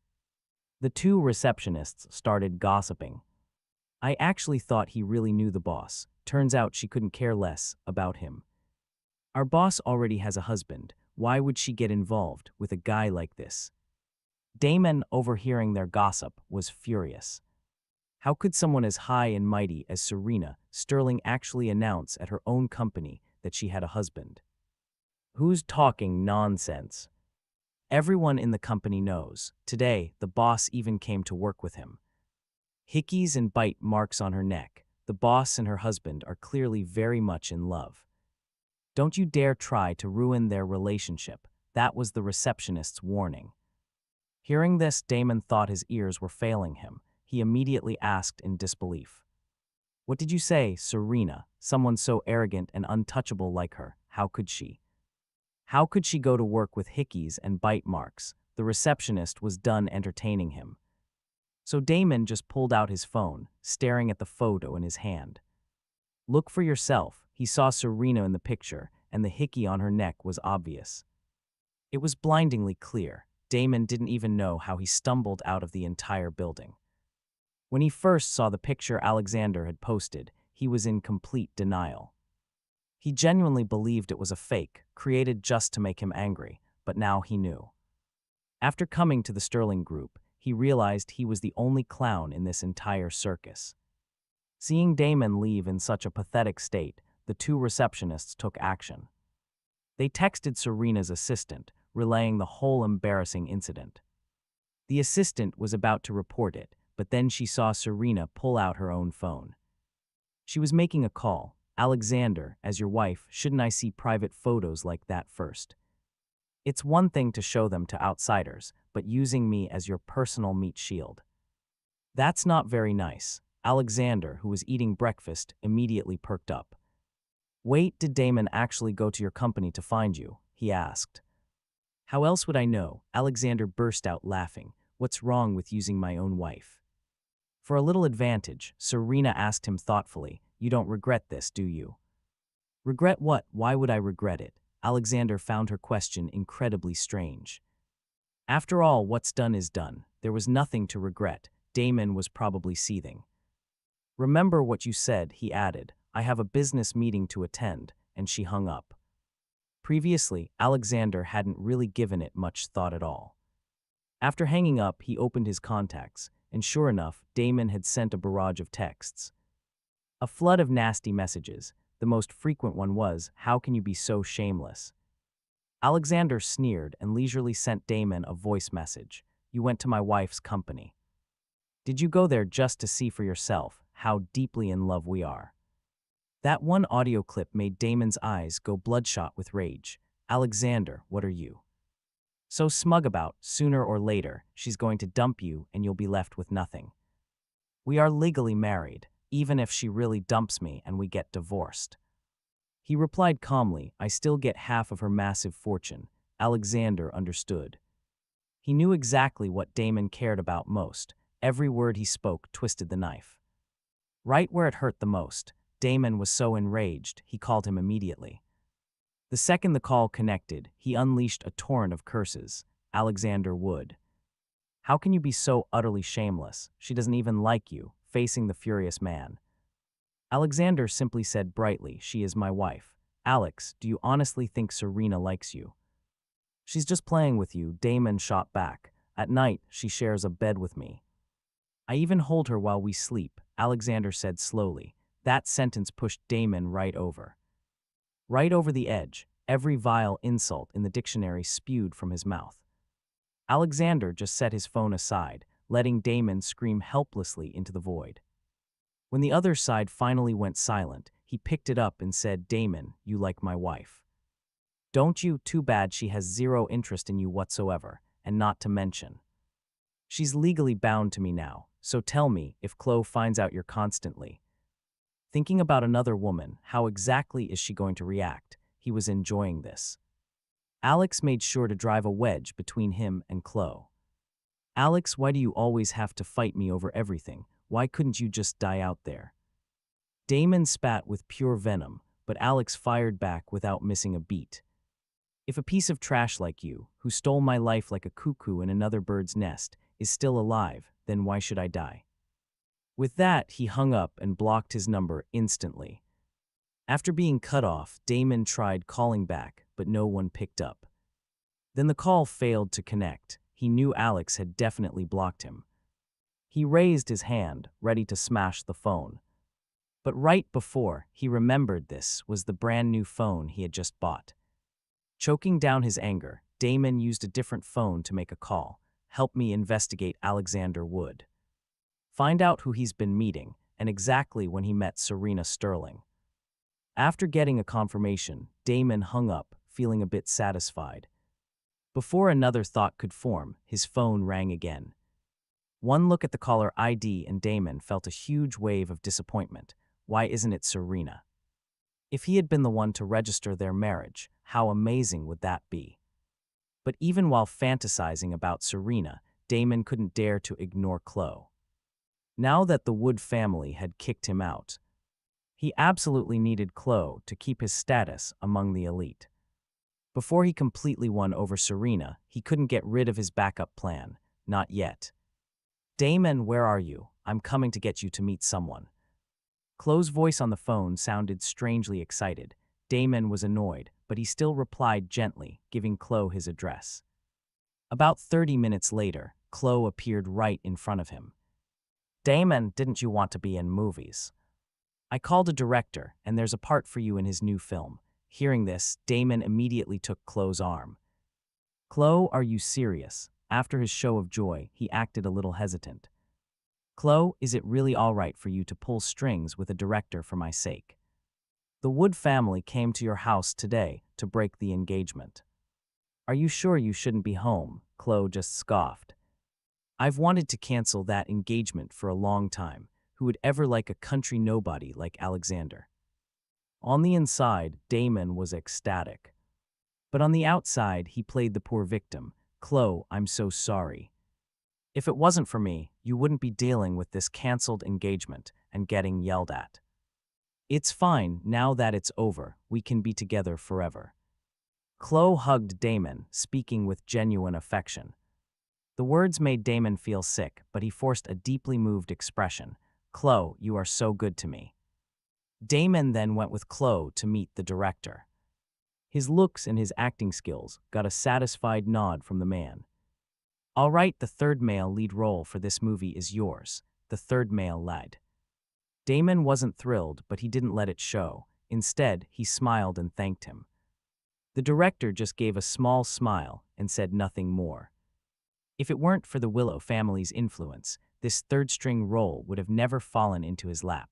The two receptionists started gossiping. "I actually thought he really knew the boss. Turns out she couldn't care less about him. Our boss already has a husband. Why would she get involved with a guy like this?" Damon, overhearing their gossip, was furious. How could someone as high and mighty as Serena Sterling actually announce at her own company that she had a husband? Who's talking nonsense? Everyone in the company knows. Today, the boss even came to work with him. Hickeys and bite marks on her neck. The boss and her husband are clearly very much in love. Don't you dare try to ruin their relationship. That was the receptionist's warning. Hearing this, Damon thought his ears were failing him. He immediately asked in disbelief. "What did you say, Serena? Someone so arrogant and untouchable like her, how could she? How could she go to work with hickeys and bite marks?" The receptionist was done entertaining him. So Damon just pulled out his phone, staring at the photo in his hand. Look for yourself. He saw Serena in the picture, and the hickey on her neck was obvious. It was blindingly clear. Damon didn't even know how he stumbled out of the entire building. When he first saw the picture Alexander had posted, he was in complete denial. He genuinely believed it was a fake, created just to make him angry, but now he knew. After coming to the Sterling Group, he realized he was the only clown in this entire circus. Seeing Damon leave in such a pathetic state, the two receptionists took action. They texted Serena's assistant, relaying the whole embarrassing incident. The assistant was about to report it, but then she saw Serena pull out her own phone. She was making a call. "Alexander, as your wife, shouldn't I see private photos like that first? It's one thing to show them to outsiders, but using me as your personal meat shield. That's not very nice." Alexander, who was eating breakfast, immediately perked up. "Wait, did Damon actually go to your company to find you?" he asked. "How else would I know?" Alexander burst out laughing. "What's wrong with using my own wife?" For a little advantage, Serena asked him thoughtfully, "You don't regret this, do you?" "Regret what? Why would I regret it?" Alexander found her question incredibly strange. After all, what's done is done. There was nothing to regret. Damon was probably seething. "Remember what you said," he added. "I have a business meeting to attend," and she hung up. Previously, Alexander hadn't really given it much thought at all. After hanging up, he opened his contacts, and sure enough, Damon had sent a barrage of texts. A flood of nasty messages. The most frequent one was, "How can you be so shameless?" Alexander sneered and leisurely sent Damon a voice message. "You went to my wife's company. Did you go there just to see for yourself how deeply in love we are?" That one audio clip made Damon's eyes go bloodshot with rage. "Alexander, what are you? So smug about, sooner or later, she's going to dump you and you'll be left with nothing. We are legally married, even if she really dumps me and we get divorced. He replied calmly, I still get half of her massive fortune. Alexander understood. He knew exactly what Damon cared about most. Every word he spoke twisted the knife. Right where it hurt the most, Damon was so enraged, he called him immediately. The second the call connected, he unleashed a torrent of curses. Alexander Wood. How can you be so utterly shameless? She doesn't even like you, facing the furious man. Alexander simply said brightly, she is my wife. Alex, do you honestly think Serena likes you? She's just playing with you, Damon shot back. At night, she shares a bed with me. I even hold her while we sleep, Alexander said slowly. That sentence pushed Damon right over. Right over the edge, every vile insult in the dictionary spewed from his mouth. Alexander just set his phone aside, letting Damon scream helplessly into the void. When the other side finally went silent, he picked it up and said, Damon, you like my wife. Don't you? Too bad she has zero interest in you whatsoever, and not to mention. She's legally bound to me now, so tell me, if Chloe finds out you're constantly thinking about another woman, how exactly is she going to react? He was enjoying this. Alex made sure to drive a wedge between him and Chloe. Alex, why do you always have to fight me over everything? Why couldn't you just die out there? Damon spat with pure venom, but Alex fired back without missing a beat. If a piece of trash like you, who stole my life like a cuckoo in another bird's nest, is still alive, then why should I die? With that, he hung up and blocked his number instantly. After being cut off, Damon tried calling back, but no one picked up. Then the call failed to connect. He knew Alex had definitely blocked him. He raised his hand, ready to smash the phone. But right before he remembered this was the brand new phone he had just bought. Choking down his anger, Damon used a different phone to make a call. Help me investigate Alexander Wood. Find out who he's been meeting and exactly when he met Serena Sterling. After getting a confirmation, Damon hung up, feeling a bit satisfied. Before another thought could form, his phone rang again. One look at the caller ID and Damon felt a huge wave of disappointment. Why isn't it Serena? If he had been the one to register their marriage, how amazing would that be? But even while fantasizing about Serena, Damon couldn't dare to ignore Chloe. Now that the Wood family had kicked him out, he absolutely needed Chloe to keep his status among the elite. Before he completely won over Serena, he couldn't get rid of his backup plan. Not yet. Damon, where are you? I'm coming to get you to meet someone. Chloe's voice on the phone sounded strangely excited. Damon was annoyed, but he still replied gently, giving Chloe his address. About 30 minutes later, Chloe appeared right in front of him. Damon, didn't you want to be in movies? I called a director, and there's a part for you in his new film. Hearing this, Damon immediately took Chloe's arm. Chloe, are you serious? After his show of joy, he acted a little hesitant. Chloe, is it really all right for you to pull strings with a director for my sake? The Wood family came to your house today to break the engagement. Are you sure you shouldn't be home? Chloe just scoffed. I've wanted to cancel that engagement for a long time. Who would ever like a country nobody like Alexander? On the inside, Damon was ecstatic. But on the outside, he played the poor victim. Chloe, I'm so sorry. If it wasn't for me, you wouldn't be dealing with this canceled engagement and getting yelled at. It's fine, now that it's over, we can be together forever. Chloe hugged Damon, speaking with genuine affection. The words made Damon feel sick, but he forced a deeply moved expression. Chloe, you are so good to me. Damon then went with Chloe to meet the director. His looks and his acting skills got a satisfied nod from the man. All right, the third male lead role for this movie is yours, the third male lad. Damon wasn't thrilled, but he didn't let it show. Instead, he smiled and thanked him. The director just gave a small smile and said nothing more. If it weren't for the Willow family's influence, this third-string role would have never fallen into his lap.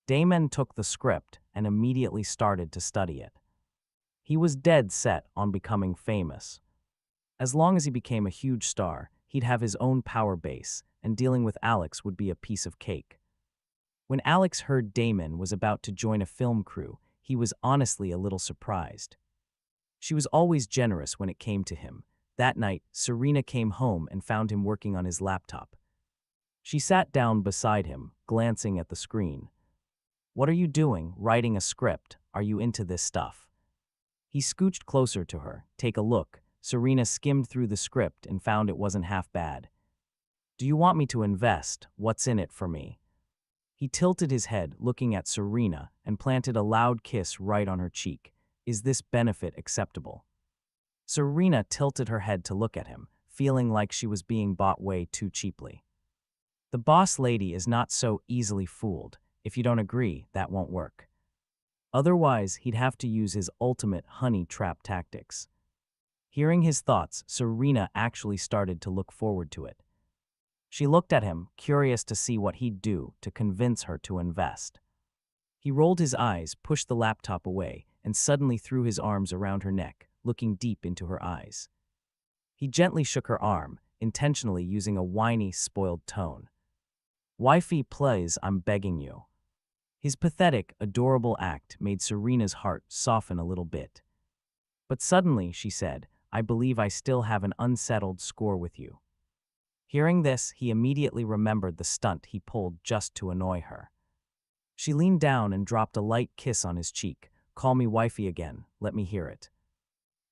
Damon took the script and immediately started to study it. He was dead set on becoming famous. As long as he became a huge star, he'd have his own power base, and dealing with Alex would be a piece of cake. When Alex heard Damon was about to join a film crew, he was honestly a little surprised. She was always generous when it came to him. That night, Serena came home and found him working on his laptop. She sat down beside him, glancing at the screen. "What are you doing? Writing a script? Are you into this stuff?" He scooched closer to her. "Take a look." Serena skimmed through the script and found it wasn't half bad. "Do you want me to invest? What's in it for me?" He tilted his head, looking at Serena, and planted a loud kiss right on her cheek. "Is this benefit acceptable?" Serena tilted her head to look at him, feeling like she was being bought way too cheaply. The boss lady is not so easily fooled. If you don't agree, that won't work. Otherwise, he'd have to use his ultimate honey trap tactics. Hearing his thoughts, Serena actually started to look forward to it. She looked at him, curious to see what he'd do to convince her to invest. He rolled his eyes, pushed the laptop away, and suddenly threw his arms around her neck, looking deep into her eyes. He gently shook her arm, intentionally using a whiny, spoiled tone. "Wifey, please, I'm begging you." His pathetic, adorable act made Serena's heart soften a little bit. But suddenly, she said, "I believe I still have an unsettled score with you." Hearing this, he immediately remembered the stunt he pulled just to annoy her. She leaned down and dropped a light kiss on his cheek. "Call me wifey again, let me hear it."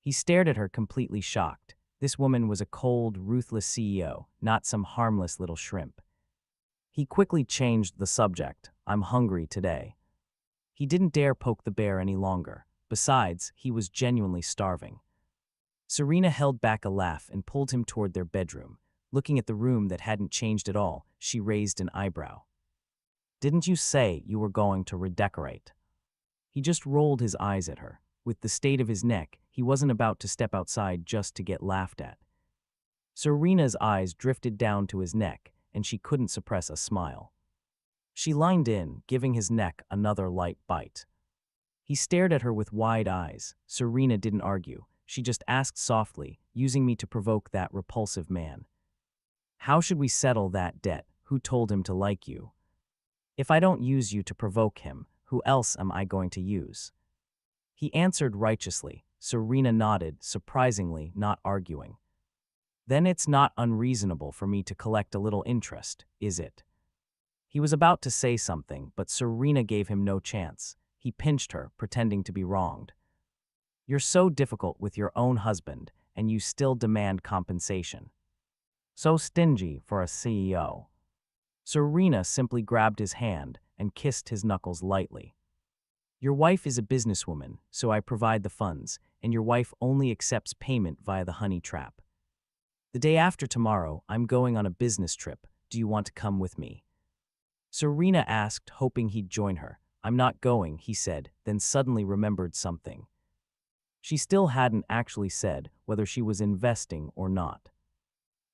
He stared at her, completely shocked. This woman was a cold, ruthless CEO, not some harmless little shrimp. He quickly changed the subject. "I'm hungry today." He didn't dare poke the bear any longer. Besides, he was genuinely starving. Serena held back a laugh and pulled him toward their bedroom. Looking at the room that hadn't changed at all, she raised an eyebrow. "Didn't you say you were going to redecorate?" He just rolled his eyes at her. With the state of his neck, he wasn't about to step outside just to get laughed at. Serena's eyes drifted down to his neck, and she couldn't suppress a smile. She leaned in, giving his neck another light bite. He stared at her with wide eyes. Serena didn't argue. She just asked softly, "Using me to provoke that repulsive man. How should we settle that debt? Who told him to like you? If I don't use you to provoke him, who else am I going to use?" He answered righteously. Serena nodded, surprisingly not arguing. "Then it's not unreasonable for me to collect a little interest, is it?" He was about to say something, but Serena gave him no chance. He pinched her, pretending to be wronged. "You're so difficult with your own husband, and you still demand compensation. So stingy for a CEO." Serena simply grabbed his hand and kissed his knuckles lightly. "Your wife is a businesswoman, so I provide the funds, and your wife only accepts payment via the honey trap. The day after tomorrow, I'm going on a business trip. Do you want to come with me?" Serena asked, hoping he'd join her. "I'm not going," he said, then suddenly remembered something. She still hadn't actually said whether she was investing or not.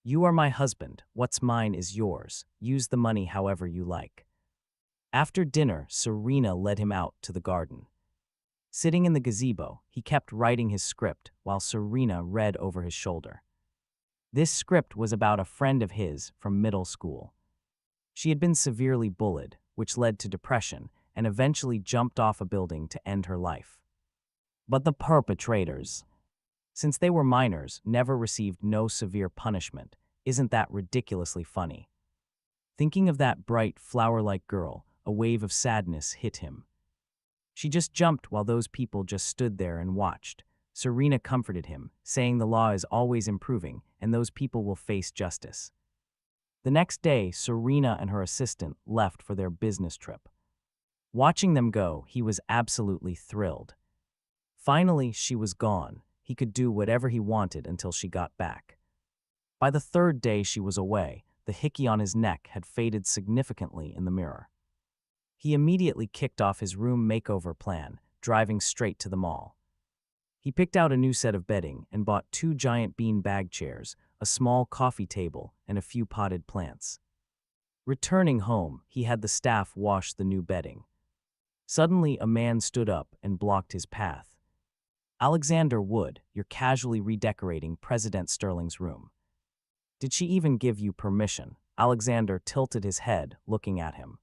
"You are my husband. What's mine is yours. Use the money however you like." After dinner, Serena led him out to the garden. Sitting in the gazebo, he kept writing his script while Serena read over his shoulder. This script was about a friend of his from middle school. She had been severely bullied, which led to depression, and eventually jumped off a building to end her life. But the perpetrators, since they were minors, never received no severe punishment. Isn't that ridiculously funny? Thinking of that bright, flower-like girl, a wave of sadness hit him. She just jumped while those people just stood there and watched. Serena comforted him, saying the law is always improving and those people will face justice. The next day, Serena and her assistant left for their business trip. Watching them go, he was absolutely thrilled. Finally, she was gone. He could do whatever he wanted until she got back. By the third day she was away, the hickey on his neck had faded significantly in the mirror. He immediately kicked off his room makeover plan, driving straight to the mall. He picked out a new set of bedding and bought 2 giant bean bag chairs, a small coffee table, and a few potted plants. Returning home, he had the staff wash the new bedding. Suddenly, a man stood up and blocked his path. Alexander Wood, you're casually redecorating President Sterling's room. Did she even give you permission? Alexander tilted his head, looking at him.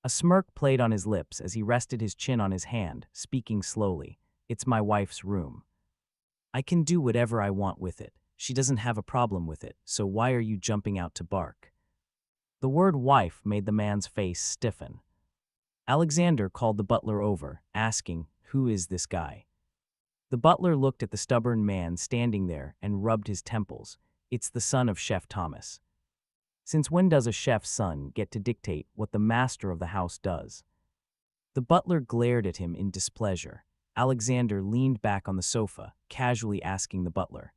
A smirk played on his lips as he rested his chin on his hand, speaking slowly. It's my wife's room. I can do whatever I want with it. She doesn't have a problem with it, so why are you jumping out to bark? The word wife made the man's face stiffen. Alexander called the butler over, asking, "Who is this guy?" The butler looked at the stubborn man standing there and rubbed his temples. It's the son of Chef Thomas. Since when does a chef's son get to dictate what the master of the house does? The butler glared at him in displeasure. Alexander leaned back on the sofa, casually asking the butler,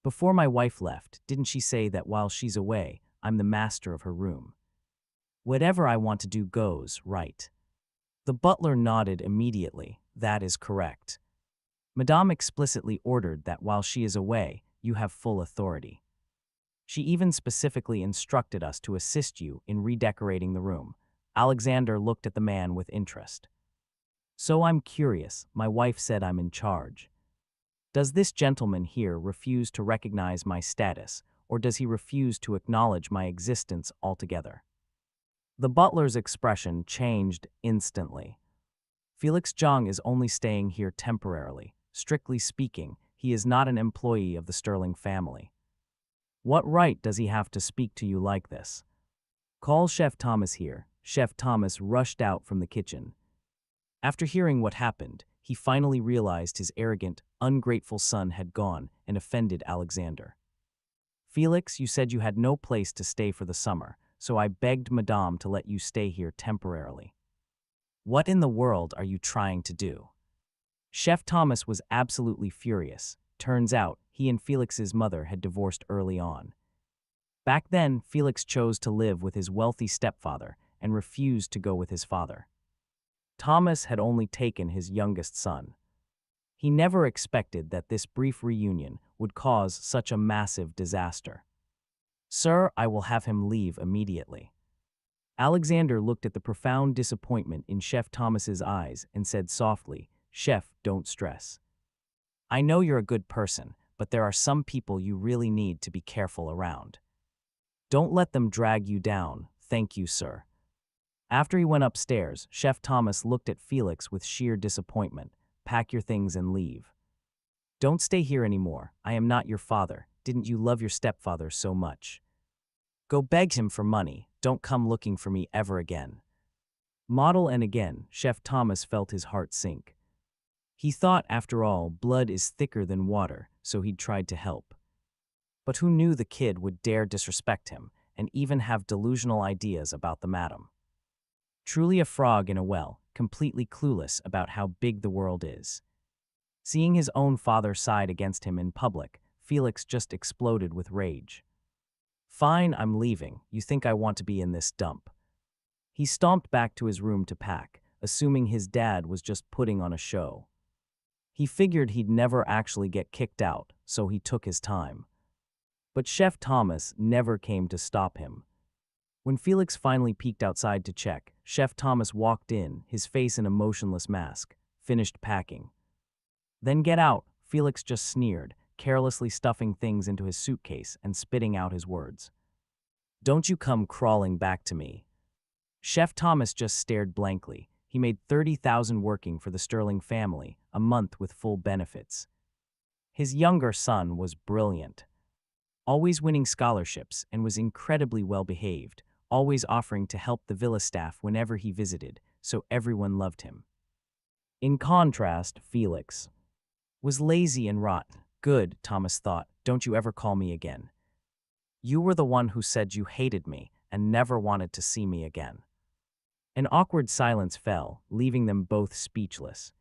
"Before my wife left, didn't she say that while she's away, I'm the master of her room? Whatever I want to do goes, right?" The butler nodded immediately. That is correct. Madame explicitly ordered that while she is away, you have full authority. She even specifically instructed us to assist you in redecorating the room. Alexander looked at the man with interest. So I'm curious, my wife said I'm in charge. Does this gentleman here refuse to recognize my status, or does he refuse to acknowledge my existence altogether? The butler's expression changed instantly. Felix Zhang is only staying here temporarily. Strictly speaking, he is not an employee of the Sterling family. What right does he have to speak to you like this? Call Chef Thomas here. Chef Thomas rushed out from the kitchen. After hearing what happened, he finally realized his arrogant, ungrateful son had gone and offended Alexander. Felix, you said you had no place to stay for the summer, so I begged Madame to let you stay here temporarily. What in the world are you trying to do? Chef Thomas was absolutely furious. Turns out, he and Felix's mother had divorced early on. Back then, Felix chose to live with his wealthy stepfather and refused to go with his father. Thomas had only taken his youngest son. He never expected that this brief reunion would cause such a massive disaster. Sir, I will have him leave immediately. Alexander looked at the profound disappointment in Chef Thomas's eyes and said softly, Chef, don't stress. I know you're a good person, but there are some people you really need to be careful around. Don't let them drag you down, thank you, sir. After he went upstairs, Chef Thomas looked at Felix with sheer disappointment. Pack your things and leave. Don't stay here anymore. I am not your father. Didn't you love your stepfather so much? Go beg him for money. Don't come looking for me ever again. Model and again, Chef Thomas felt his heart sink. He thought, after all, blood is thicker than water, so he'd tried to help. But who knew the kid would dare disrespect him and even have delusional ideas about the madam? Truly a frog in a well, completely clueless about how big the world is. Seeing his own father side against him in public, Felix just exploded with rage. Fine, I'm leaving. You think I want to be in this dump? He stomped back to his room to pack, assuming his dad was just putting on a show. He figured he'd never actually get kicked out, so he took his time. But Chef Thomas never came to stop him. When Felix finally peeked outside to check, Chef Thomas walked in, his face in a motionless mask, finished packing. Then get out, Felix just sneered, carelessly stuffing things into his suitcase and spitting out his words. Don't you come crawling back to me. Chef Thomas just stared blankly. He made $30,000 working for the Sterling family, a month with full benefits. His younger son was brilliant, always winning scholarships, and was incredibly well-behaved, always offering to help the villa staff whenever he visited, so everyone loved him. In contrast, Felix was lazy and rotten. Good, Thomas thought, don't you ever call me again. You were the one who said you hated me and never wanted to see me again. An awkward silence fell, leaving them both speechless.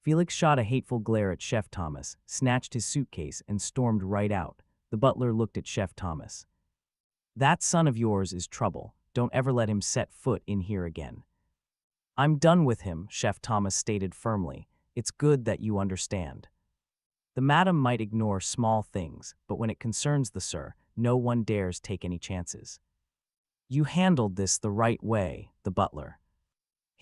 Felix shot a hateful glare at Chef Thomas, snatched his suitcase, and stormed right out. The butler looked at Chef Thomas. That son of yours is trouble. Don't ever let him set foot in here again. I'm done with him, Chef Thomas stated firmly. It's good that you understand. The madam might ignore small things, but when it concerns the sir, no one dares take any chances. You handled this the right way, the butler.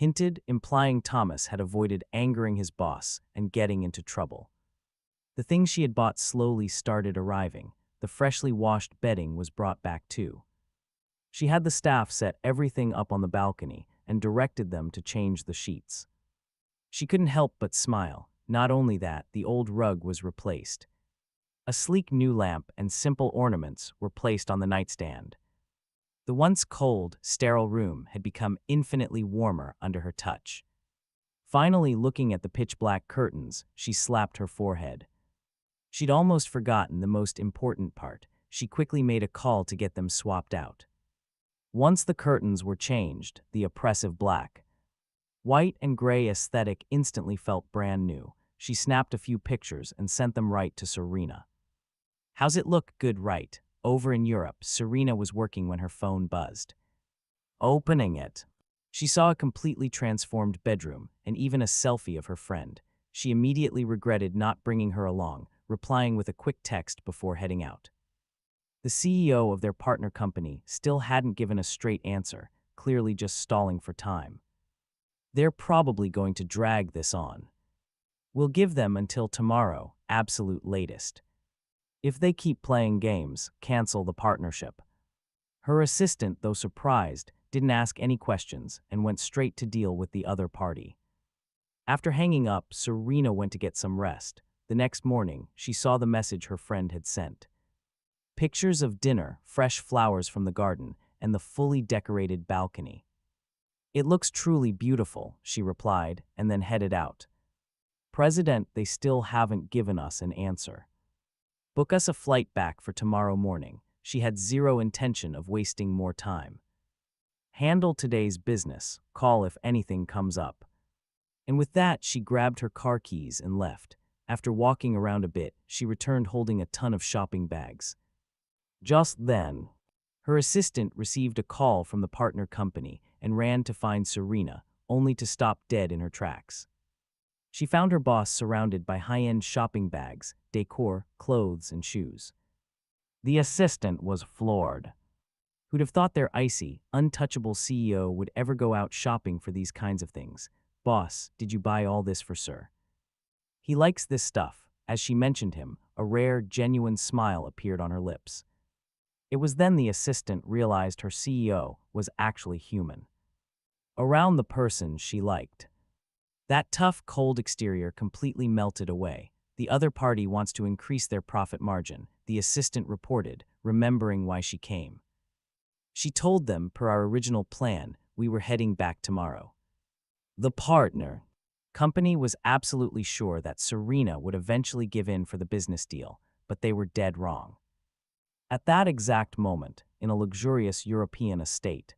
hinted, implying Thomas had avoided angering his boss and getting into trouble. The things she had bought slowly started arriving. The freshly washed bedding was brought back too. She had the staff set everything up on the balcony and directed them to change the sheets. She couldn't help but smile. Not only that, the old rug was replaced. A sleek new lamp and simple ornaments were placed on the nightstand. The once cold, sterile room had become infinitely warmer under her touch. Finally, looking at the pitch-black curtains, she slapped her forehead. She'd almost forgotten the most important part. She quickly made a call to get them swapped out. Once the curtains were changed, the oppressive black, white and gray aesthetic instantly felt brand new. She snapped a few pictures and sent them right to Serena. "How's it look? Good, right?" Over in Europe, Serena was working when her phone buzzed. Opening it, she saw a completely transformed bedroom and even a selfie of her friend. She immediately regretted not bringing her along, replying with a quick text before heading out. The CEO of their partner company still hadn't given a straight answer, clearly just stalling for time. They're probably going to drag this on. We'll give them until tomorrow, absolute latest. If they keep playing games, cancel the partnership. Her assistant, though surprised, didn't ask any questions and went straight to deal with the other party. After hanging up, Serena went to get some rest. The next morning, she saw the message her friend had sent. Pictures of dinner, fresh flowers from the garden, and the fully decorated balcony. "It looks truly beautiful," she replied, and then headed out. "President, they still haven't given us an answer. Book us a flight back for tomorrow morning." She had zero intention of wasting more time. Handle today's business, call if anything comes up. And with that, she grabbed her car keys and left. After walking around a bit, she returned holding a ton of shopping bags. Just then, her assistant received a call from the partner company and ran to find Serena, only to stop dead in her tracks. She found her boss surrounded by high-end shopping bags, decor, clothes, and shoes. The assistant was floored. Who'd have thought their icy, untouchable CEO would ever go out shopping for these kinds of things? "Boss, did you buy all this for sir? He likes this stuff." As she mentioned him, a rare, genuine smile appeared on her lips. It was then the assistant realized her CEO was actually human. Around the person she liked. That tough, cold exterior completely melted away. "The other party wants to increase their profit margin," the assistant reported, remembering why she came. She told them, per our original plan, we were heading back tomorrow. The partner company was absolutely sure that Serena would eventually give in for the business deal, but they were dead wrong. At that exact moment, in a luxurious European estate,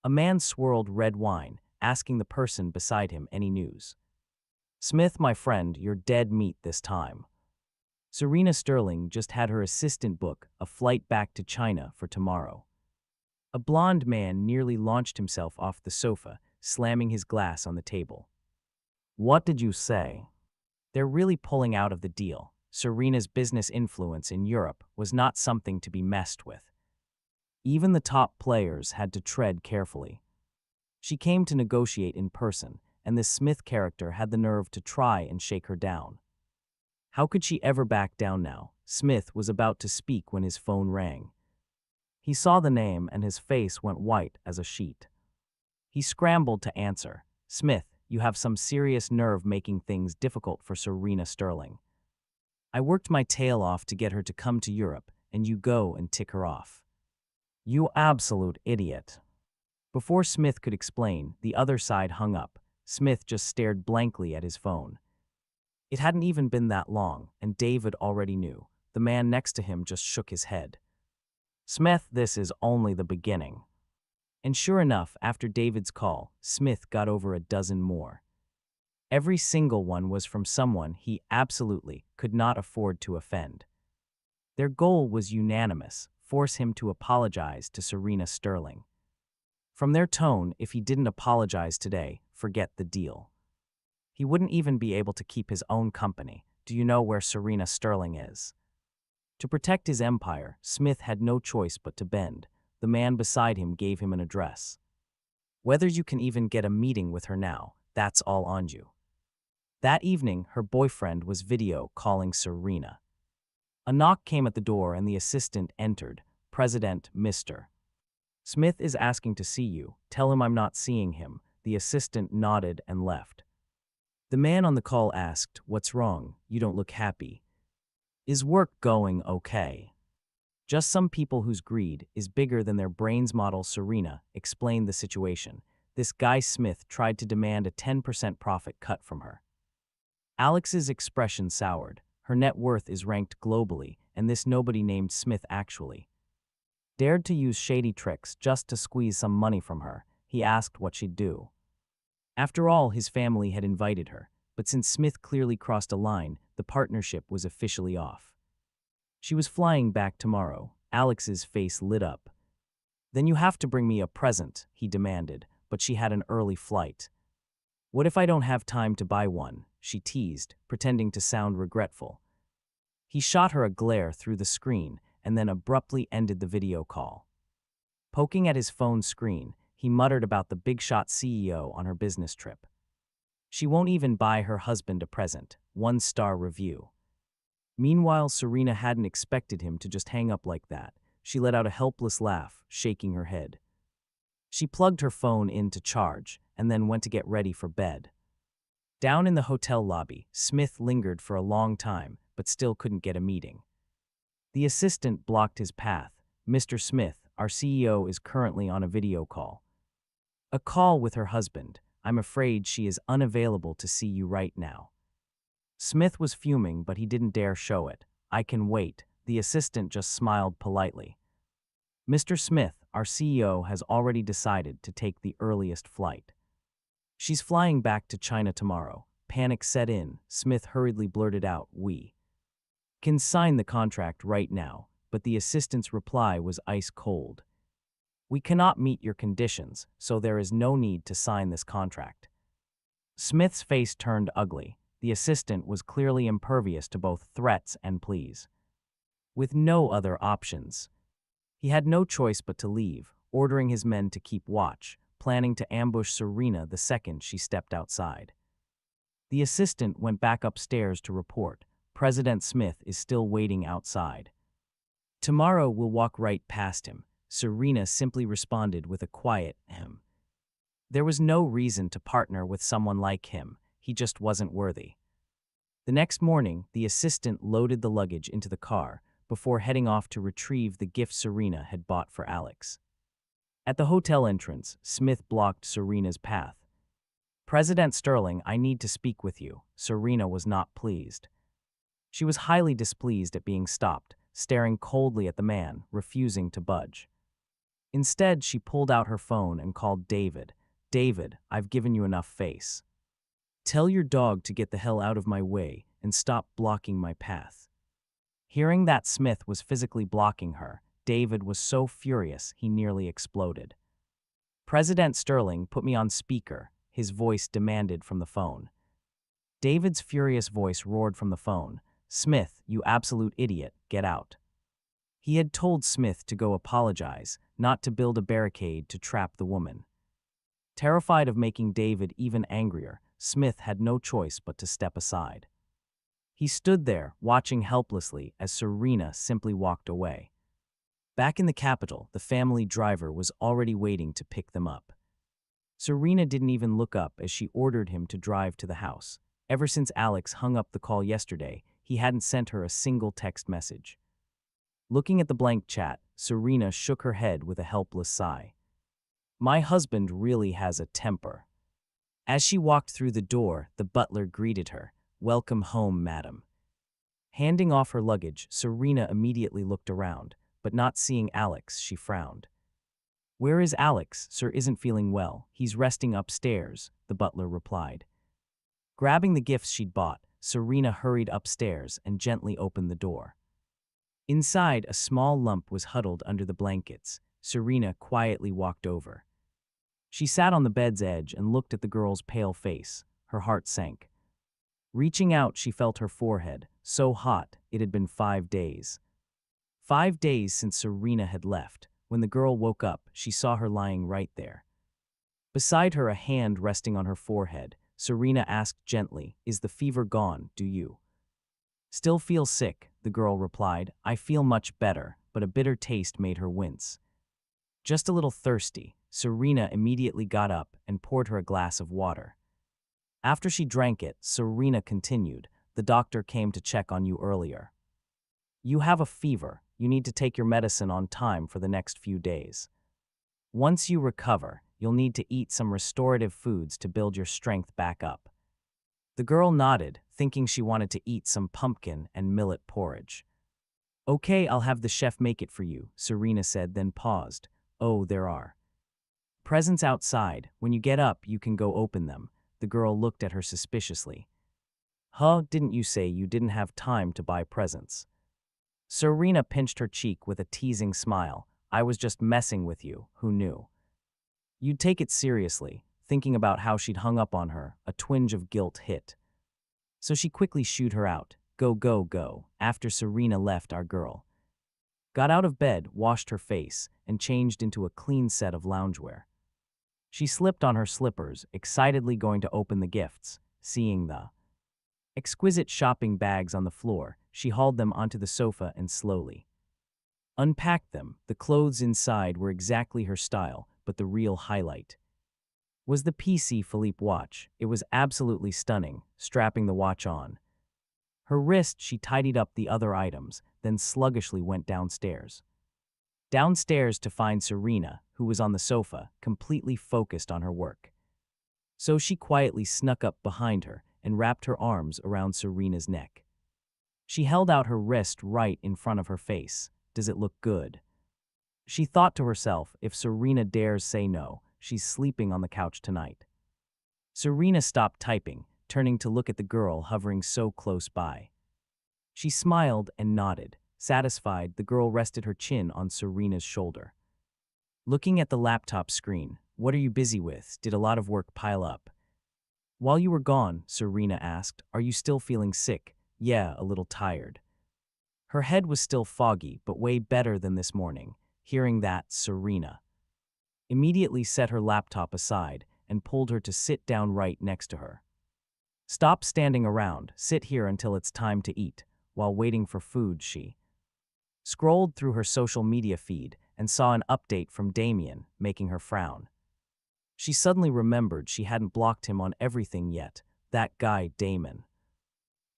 a man swirled red wine, asking the person beside him any news. "Smith, my friend, you're dead meat this time." Serena Sterling just had her assistant book a flight back to China for tomorrow. A blonde man nearly launched himself off the sofa, slamming his glass on the table. "What did you say?" They're really pulling out of the deal. Serena's business influence in Europe was not something to be messed with. Even the top players had to tread carefully. She came to negotiate in person, and this Smith character had the nerve to try and shake her down. How could she ever back down now? Smith was about to speak when his phone rang. He saw the name and his face went white as a sheet. He scrambled to answer. "Smith, you have some serious nerve making things difficult for Serena Sterling. I worked my tail off to get her to come to Europe, and you go and tick her off. You absolute idiot." Before Smith could explain, the other side hung up. Smith just stared blankly at his phone. It hadn't even been that long, and David already knew. The man next to him just shook his head. "Smith, this is only the beginning." And sure enough, after David's call, Smith got over a dozen more. Every single one was from someone he absolutely could not afford to offend. Their goal was unanimous: force him to apologize to Serena Sterling. From their tone, if he didn't apologize today, forget the deal. He wouldn't even be able to keep his own company. Do you know where Serena Sterling is? To protect his empire, Smith had no choice but to bend. The man beside him gave him an address. Whether you can even get a meeting with her now, that's all on you. That evening, her boyfriend was video calling Serena. A knock came at the door and the assistant entered. President, Mr. Smith is asking to see you. Tell him I'm not seeing him. The assistant nodded and left. The man on the call asked, "What's wrong? You don't look happy. Is work going okay?" Just some people whose greed is bigger than their brains. Model Serena explained the situation. This guy Smith tried to demand a 10% profit cut from her. Alex's expression soured. Her net worth is ranked globally, and this nobody named Smith actually dared to use shady tricks just to squeeze some money from her. He asked what she'd do. After all, his family had invited her, but since Smith clearly crossed a line, the partnership was officially off. She was flying back tomorrow. Alex's face lit up. "Then you have to bring me a present," he demanded, but she had an early flight. "What if I don't have time to buy one?" she teased, pretending to sound regretful. He shot her a glare through the screen and then abruptly ended the video call. Poking at his phone screen, he muttered about the big-shot CEO on her business trip. She won't even buy her husband a present. 1-star review. Meanwhile, Serena hadn't expected him to just hang up like that. She let out a helpless laugh, shaking her head. She plugged her phone in to charge and then went to get ready for bed. Down in the hotel lobby, Smith lingered for a long time, but still couldn't get a meeting. The assistant blocked his path. "Mr. Smith, our CEO is currently on a video call." "A call with her husband. I'm afraid she is unavailable to see you right now." Smith was fuming, but he didn't dare show it. "I can wait." The assistant just smiled politely. "Mr. Smith, our CEO has already decided to take the earliest flight. She's flying back to China tomorrow." Panic set in. Smith hurriedly blurted out, "We can sign the contract right now," but the assistant's reply was ice cold. "We cannot meet your conditions, so there is no need to sign this contract." Smith's face turned ugly. The assistant was clearly impervious to both threats and pleas. With no other options, he had no choice but to leave, ordering his men to keep watch, planning to ambush Serena the second she stepped outside. The assistant went back upstairs to report, "President Smith is still waiting outside." "Tomorrow we'll walk right past him," Serena simply responded with a quiet "ahem." There was no reason to partner with someone like him. He just wasn't worthy. The next morning, the assistant loaded the luggage into the car before heading off to retrieve the gift Serena had bought for Alex. At the hotel entrance, Smith blocked Serena's path. "President Sterling, I need to speak with you." Serena was not pleased. She was highly displeased at being stopped, staring coldly at the man, refusing to budge. Instead, she pulled out her phone and called David. "David, I've given you enough face. Tell your dog to get the hell out of my way and stop blocking my path." Hearing that Smith was physically blocking her, David was so furious he nearly exploded. "President Sterling, put me on speaker," his voice demanded from the phone. David's furious voice roared from the phone, "Smith, you absolute idiot, get out." He had told Smith to go apologize, not to build a barricade to trap the woman. Terrified of making David even angrier, Smith had no choice but to step aside. He stood there, watching helplessly as Serena simply walked away. Back in the capital, the family driver was already waiting to pick them up. Serena didn't even look up as she ordered him to drive to the house. Ever since Alex hung up the call yesterday, he hadn't sent her a single text message. Looking at the blank chat, Serena shook her head with a helpless sigh. "My husband really has a temper." As she walked through the door, the butler greeted her. "Welcome home, madam." Handing off her luggage, Serena immediately looked around, but not seeing Alex, she frowned. "Where is Alex? Sir isn't feeling well. He's resting upstairs," the butler replied. Grabbing the gifts she'd bought, Serena hurried upstairs and gently opened the door. Inside, a small lump was huddled under the blankets. Serena quietly walked over. She sat on the bed's edge and looked at the girl's pale face. Her heart sank. Reaching out, she felt her forehead, so hot it had been 5 days. 5 days since Serena had left. When the girl woke up, she saw her lying right there. Beside her, a hand resting on her forehead, Serena asked gently, "Is the fever gone, do you?" "Still feel sick," the girl replied. "I feel much better," but a bitter taste made her wince. "Just a little thirsty." Serena immediately got up and poured her a glass of water. After she drank it, Serena continued, "The doctor came to check on you earlier. You have a fever. You need to take your medicine on time for the next few days. Once you recover, you'll need to eat some restorative foods to build your strength back up." The girl nodded, thinking she wanted to eat some pumpkin and millet porridge. "Okay, I'll have the chef make it for you," Serena said, then paused. "Oh, there are presents outside. When you get up, you can go open them." The girl looked at her suspiciously. "Huh, didn't you say you didn't have time to buy presents?" Serena pinched her cheek with a teasing smile. "I was just messing with you, who knew? You'd take it seriously." Thinking about how she'd hung up on her, a twinge of guilt hit. So she quickly shooed her out. "Go, go, go." After Serena left, our girl got out of bed, washed her face, and changed into a clean set of loungewear. She slipped on her slippers, excitedly going to open the gifts. Seeing the exquisite shopping bags on the floor, she hauled them onto the sofa and slowly unpacked them. The clothes inside were exactly her style, but the real highlight was the PC Philippe watch. It was absolutely stunning. Strapping the watch on her wrist, she tidied up the other items, then sluggishly went downstairs. Downstairs to find Serena, who was on the sofa, completely focused on her work. So she quietly snuck up behind her and wrapped her arms around Serena's neck. She held out her wrist right in front of her face. "Does it look good?" She thought to herself, if Serena dares say no, she's sleeping on the couch tonight. Serena stopped typing, turning to look at the girl hovering so close by. She smiled and nodded. Satisfied, the girl rested her chin on Serena's shoulder. Looking at the laptop screen, "What are you busy with? Did a lot of work pile up?" "While you were gone," Serena asked, "are you still feeling sick?" "Yeah, a little tired." Her head was still foggy, but way better than this morning. Hearing that, Serena immediately set her laptop aside and pulled her to sit down right next to her. "Stop standing around, sit here until it's time to eat." While waiting for food, she scrolled through her social media feed and saw an update from Damien, making her frown. She suddenly remembered she hadn't blocked him on everything yet. That guy, Damon,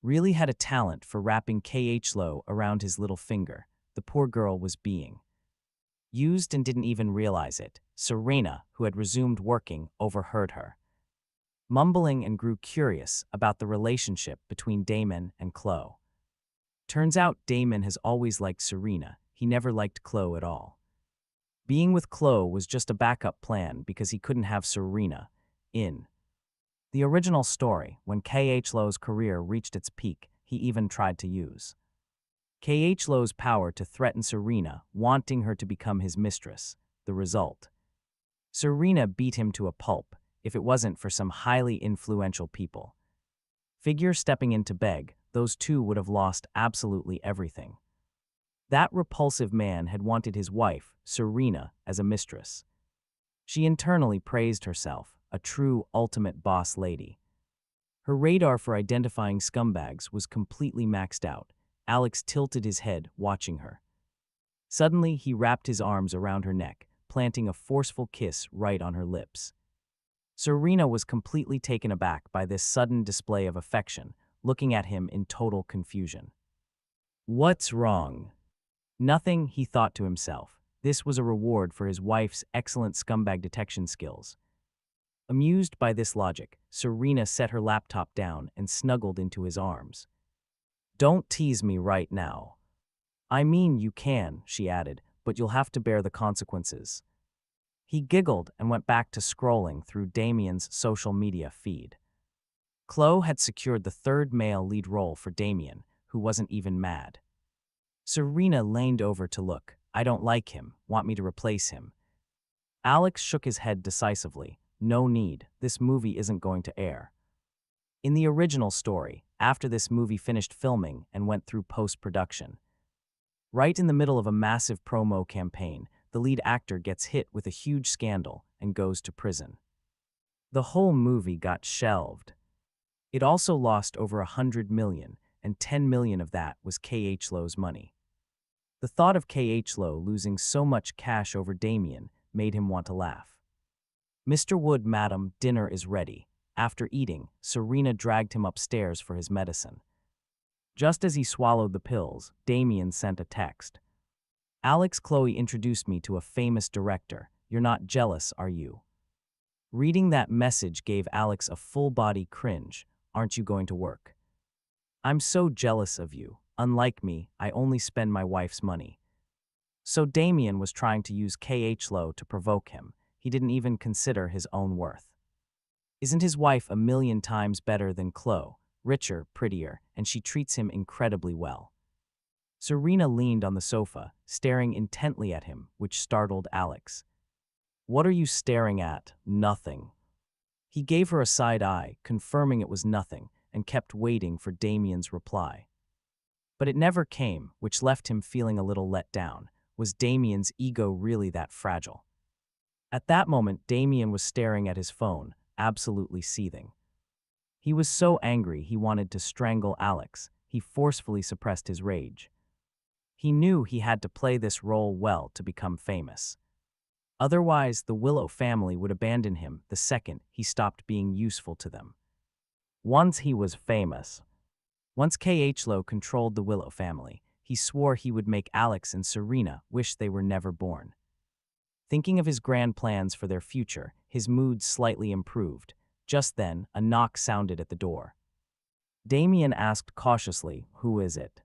really had a talent for wrapping KHLO around his little finger. The poor girl was being used and didn't even realize it. Serena, who had resumed working, overheard her mumbling and grew curious about the relationship between Damon and Chloe. Turns out Damon has always liked Serena. He never liked Chloe at all. Being with Chloe was just a backup plan because he couldn't have Serena. In the original story, when KHLO's career reached its peak, he even tried to use KHLO's power to threaten Serena, wanting her to become his mistress. The result: Serena beat him to a pulp, if it wasn't for some highly influential people figure stepping in to beg. Those two would have lost absolutely everything. That repulsive man had wanted his wife, Serena, as a mistress. She internally praised herself, a true ultimate boss lady. Her radar for identifying scumbags was completely maxed out. Alex tilted his head, watching her. Suddenly, he wrapped his arms around her neck, planting a forceful kiss right on her lips. Serena was completely taken aback by this sudden display of affection, looking at him in total confusion. "What's wrong?" "Nothing," he thought to himself. This was a reward for his wife's excellent scumbag detection skills. Amused by this logic, Serena set her laptop down and snuggled into his arms. "Don't tease me right now." "I mean, you can," she added, "but you'll have to bear the consequences." He giggled and went back to scrolling through Damien's social media feed. Chloe had secured the third male lead role for Damien, who wasn't even mad. Serena leaned over to look. "I don't like him. Want me to replace him?" Alex shook his head decisively. "No need. This movie isn't going to air." In the original story, after this movie finished filming and went through post-production, right in the middle of a massive promo campaign, the lead actor gets hit with a huge scandal and goes to prison. The whole movie got shelved. It also lost over 100 million, and 10 million of that was KH Lo's money. The thought of KH Lo losing so much cash over Damien made him want to laugh. Mr. Wood, madam, dinner is ready. After eating, Serena dragged him upstairs for his medicine. Just as he swallowed the pills, Damien sent a text. Alex, Chloe introduced me to a famous director. You're not jealous, are you? Reading that message gave Alex a full-body cringe. Aren't you going to work? I'm so jealous of you. Unlike me, I only spend my wife's money. So Damien was trying to use KH Lo to provoke him. He didn't even consider his own worth. Isn't his wife a million times better than Chloe? Richer, prettier, and she treats him incredibly well. Serena leaned on the sofa, staring intently at him, which startled Alex. What are you staring at? Nothing. He gave her a side eye, confirming it was nothing, and kept waiting for Damien's reply. But it never came, which left him feeling a little let down. Was Damien's ego really that fragile? At that moment, Damien was staring at his phone, absolutely seething. He was so angry he wanted to strangle Alex. He forcefully suppressed his rage. He knew he had to play this role well to become famous. Otherwise, the Willow family would abandon him the second he stopped being useful to them. Once he was famous. Once KH Lo controlled the Willow family, he swore he would make Alex and Serena wish they were never born. Thinking of his grand plans for their future, his mood slightly improved. Just then, a knock sounded at the door. Damien asked cautiously, "Who is it?"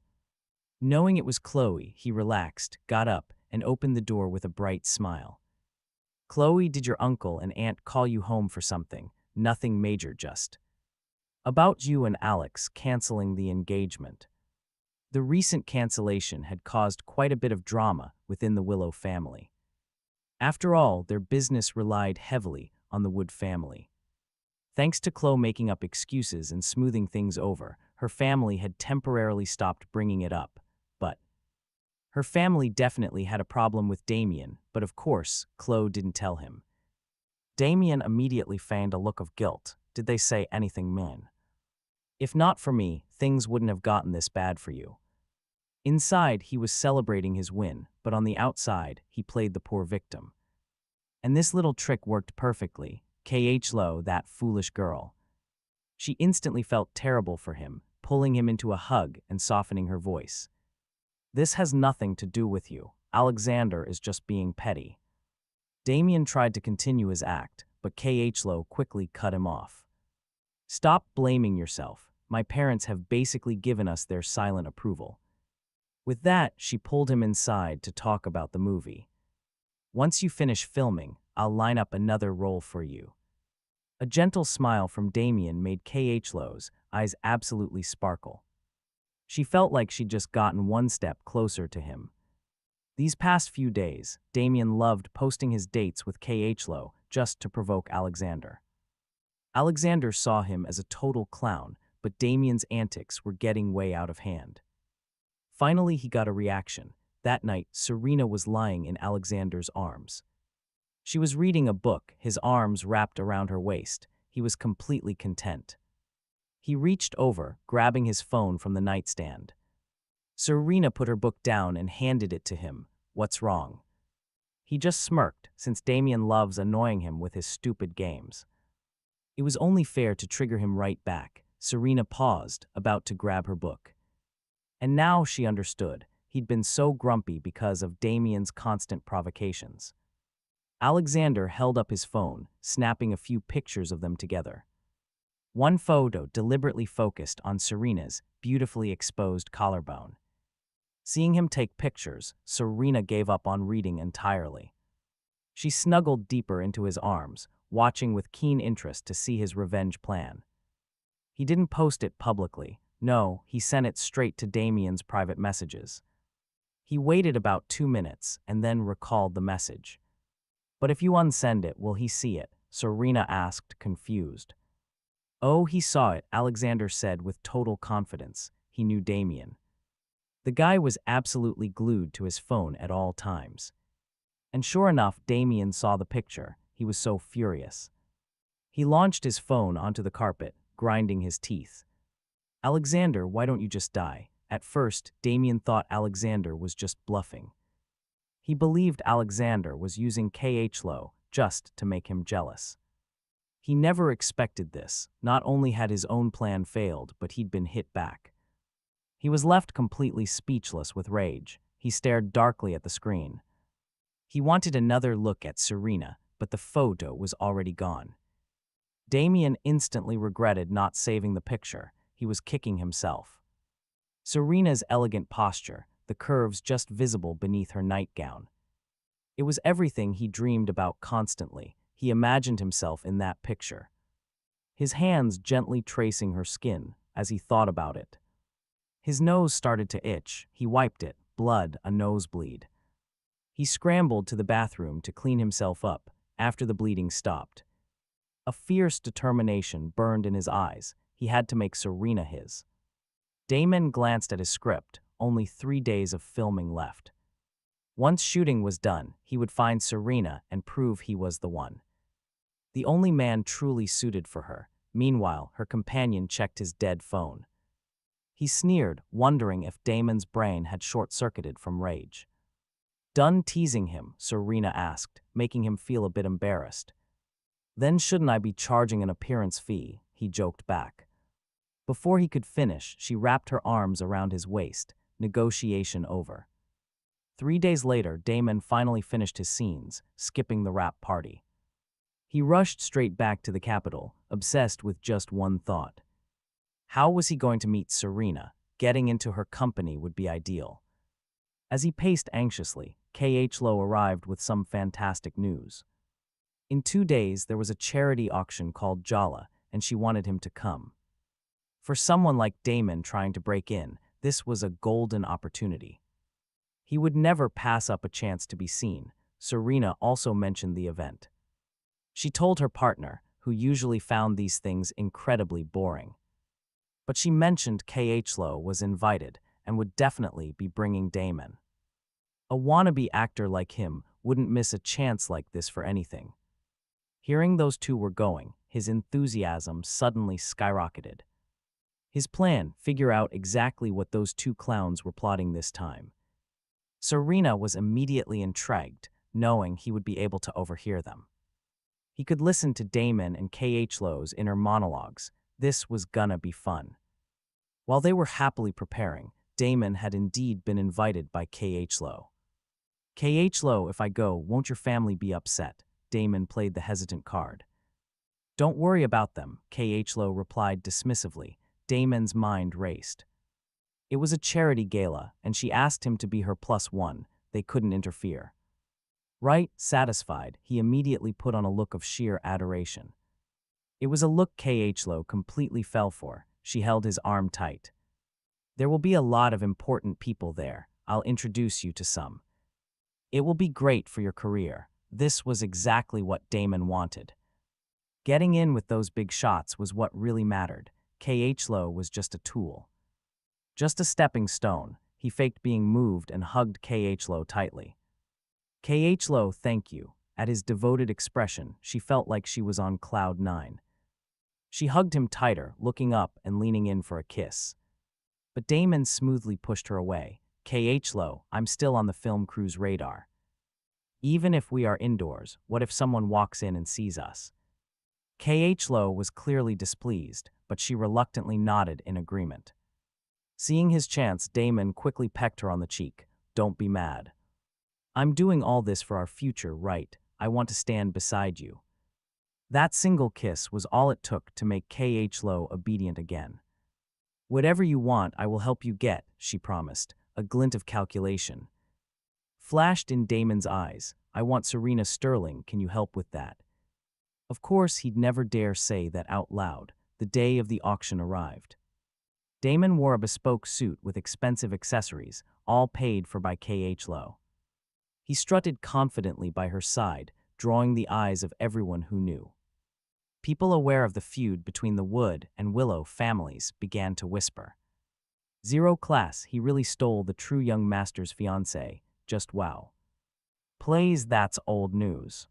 Knowing it was Chloe, he relaxed, got up, and opened the door with a bright smile. "Chloe, did your uncle and aunt call you home for something? Nothing major, just about you and Alex canceling the engagement." The recent cancellation had caused quite a bit of drama within the Willow family. After all, their business relied heavily on the Wood family. Thanks to Chloe making up excuses and smoothing things over, her family had temporarily stopped bringing it up. But her family definitely had a problem with Damien, but of course, Chloe didn't tell him. Damien immediately feigned a look of guilt. Did they say anything mean? If not for me, things wouldn't have gotten this bad for you. Inside, he was celebrating his win, but on the outside, he played the poor victim. And this little trick worked perfectly. KH Lo, that foolish girl. She instantly felt terrible for him, pulling him into a hug and softening her voice. This has nothing to do with you. Alexander is just being petty. Damien tried to continue his act, but KH Lo quickly cut him off. Stop blaming yourself. My parents have basically given us their silent approval. With that, she pulled him inside to talk about the movie. Once you finish filming, I'll line up another role for you. A gentle smile from Damien made KH Lo's eyes absolutely sparkle. She felt like she'd just gotten one step closer to him. These past few days, Damien loved posting his dates with KH Lo just to provoke Alexander. Alexander saw him as a total clown, but Damien's antics were getting way out of hand. Finally, he got a reaction. That night, Serena was lying in Alexander's arms. She was reading a book, his arms wrapped around her waist. He was completely content. He reached over, grabbing his phone from the nightstand. Serena put her book down and handed it to him. What's wrong? He just smirked, since Damien loves annoying him with his stupid games. It was only fair to trigger him right back. Serena paused, about to grab her book. And now she understood. He'd been so grumpy because of Damien's constant provocations. Alexander held up his phone, snapping a few pictures of them together. One photo deliberately focused on Serena's beautifully exposed collarbone. Seeing him take pictures, Serena gave up on reading entirely. She snuggled deeper into his arms, watching with keen interest to see his revenge plan. He didn't post it publicly. No, he sent it straight to Damien's private messages. He waited about 2 minutes and then recalled the message. But if you unsend it, will he see it? Serena asked, confused. Oh, he saw it, Alexander said with total confidence. He knew Damien. The guy was absolutely glued to his phone at all times. And sure enough, Damien saw the picture. He was so furious. He launched his phone onto the carpet, grinding his teeth. Alexander, why don't you just die? At first, Damien thought Alexander was just bluffing. He believed Alexander was using Kh-Lo just to make him jealous. He never expected this. Not only had his own plan failed, but he'd been hit back. He was left completely speechless with rage. He stared darkly at the screen. He wanted another look at Serena, but the photo was already gone. Damien instantly regretted not saving the picture. He was kicking himself. Serena's elegant posture, the curves just visible beneath her nightgown. It was everything he dreamed about constantly. He imagined himself in that picture. His hands gently tracing her skin as he thought about it. His nose started to itch. He wiped it, blood, a nosebleed. He scrambled to the bathroom to clean himself up after the bleeding stopped. A fierce determination burned in his eyes. He had to make Serena his. Damon glanced at his script, only 3 days of filming left. Once shooting was done, he would find Serena and prove he was the one. The only man truly suited for her. Meanwhile, her companion checked his dead phone. He sneered, wondering if Damon's brain had short-circuited from rage. Done teasing him, Serena asked, making him feel a bit embarrassed. Then shouldn't I be charging an appearance fee? He joked back. Before he could finish, she wrapped her arms around his waist, negotiation over. 3 days later, Damon finally finished his scenes, skipping the wrap party. He rushed straight back to the capital, obsessed with just one thought. How was he going to meet Serena? Getting into her company would be ideal. As he paced anxiously, Kh-Lo arrived with some fantastic news. In 2 days, there was a charity auction called Jala, and she wanted him to come. For someone like Damon trying to break in, this was a golden opportunity. He would never pass up a chance to be seen. Serena also mentioned the event. She told her partner, who usually found these things incredibly boring. But she mentioned Kh-Lo was invited and would definitely be bringing Damon. A wannabe actor like him wouldn't miss a chance like this for anything. Hearing those two were going, his enthusiasm suddenly skyrocketed. His plan, figure out exactly what those two clowns were plotting this time. Serena was immediately intrigued, knowing he would be able to overhear them. He could listen to Damon and Kh-Lo's inner monologues. This was gonna be fun. While they were happily preparing, Damon had indeed been invited by Kh-Lo. Kh-Lo, if I go, won't your family be upset? Damon played the hesitant card. Don't worry about them, Kh-Lo replied dismissively. Damon's mind raced. It was a charity gala, and she asked him to be her +1. They couldn't interfere. Right, satisfied, he immediately put on a look of sheer adoration. It was a look Kh-Lo completely fell for. She held his arm tight. There will be a lot of important people there. I'll introduce you to some. It will be great for your career. This was exactly what Damon wanted. Getting in with those big shots was what really mattered. Kh-Lo was just a tool. Just a stepping stone. He faked being moved and hugged Kh-Lo tightly. Kh-Lo, thank you. At his devoted expression, she felt like she was on cloud 9. She hugged him tighter, looking up and leaning in for a kiss. But Damon smoothly pushed her away. Kh-Lo, I'm still on the film crew's radar. Even if we are indoors, what if someone walks in and sees us? Kh-Lo was clearly displeased, but she reluctantly nodded in agreement. Seeing his chance, Damon quickly pecked her on the cheek. Don't be mad. I'm doing all this for our future, right? I want to stand beside you. That single kiss was all it took to make Kh-Lo obedient again. Whatever you want, I will help you get, she promised, a glint of calculation. Flashed in Damon's eyes. I want Serena Sterling, can you help with that? Of course, he'd never dare say that out loud. The day of the auction arrived. Damon wore a bespoke suit with expensive accessories, all paid for by Kh-Lo. He strutted confidently by her side, drawing the eyes of everyone who knew. People aware of the feud between the Wood and Willow families began to whisper. Zero class, he really stole the true young master's fiancée. Just wow. Plays that's old news.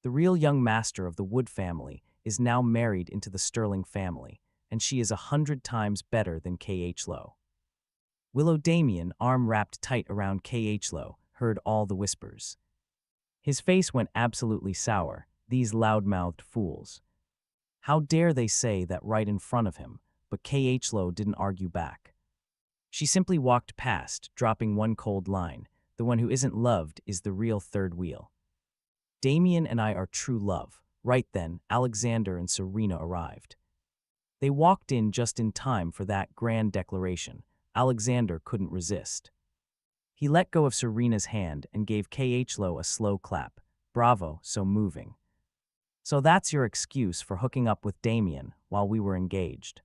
The real young master of the Wood family is now married into the Sterling family, and she is 100 times better than K.H. Low. Willow Damien, arm wrapped tight around K.H. Low, heard all the whispers. His face went absolutely sour, these loud-mouthed fools. How dare they say that right in front of him, but K.H. Low didn't argue back. She simply walked past, dropping one cold line, the one who isn't loved is the real third wheel. Damien and I are true love. Right then, Alexander and Serena arrived. They walked in just in time for that grand declaration. Alexander couldn't resist. He let go of Serena's hand and gave K.H. Low a slow clap. Bravo, so moving. So that's your excuse for hooking up with Damien while we were engaged.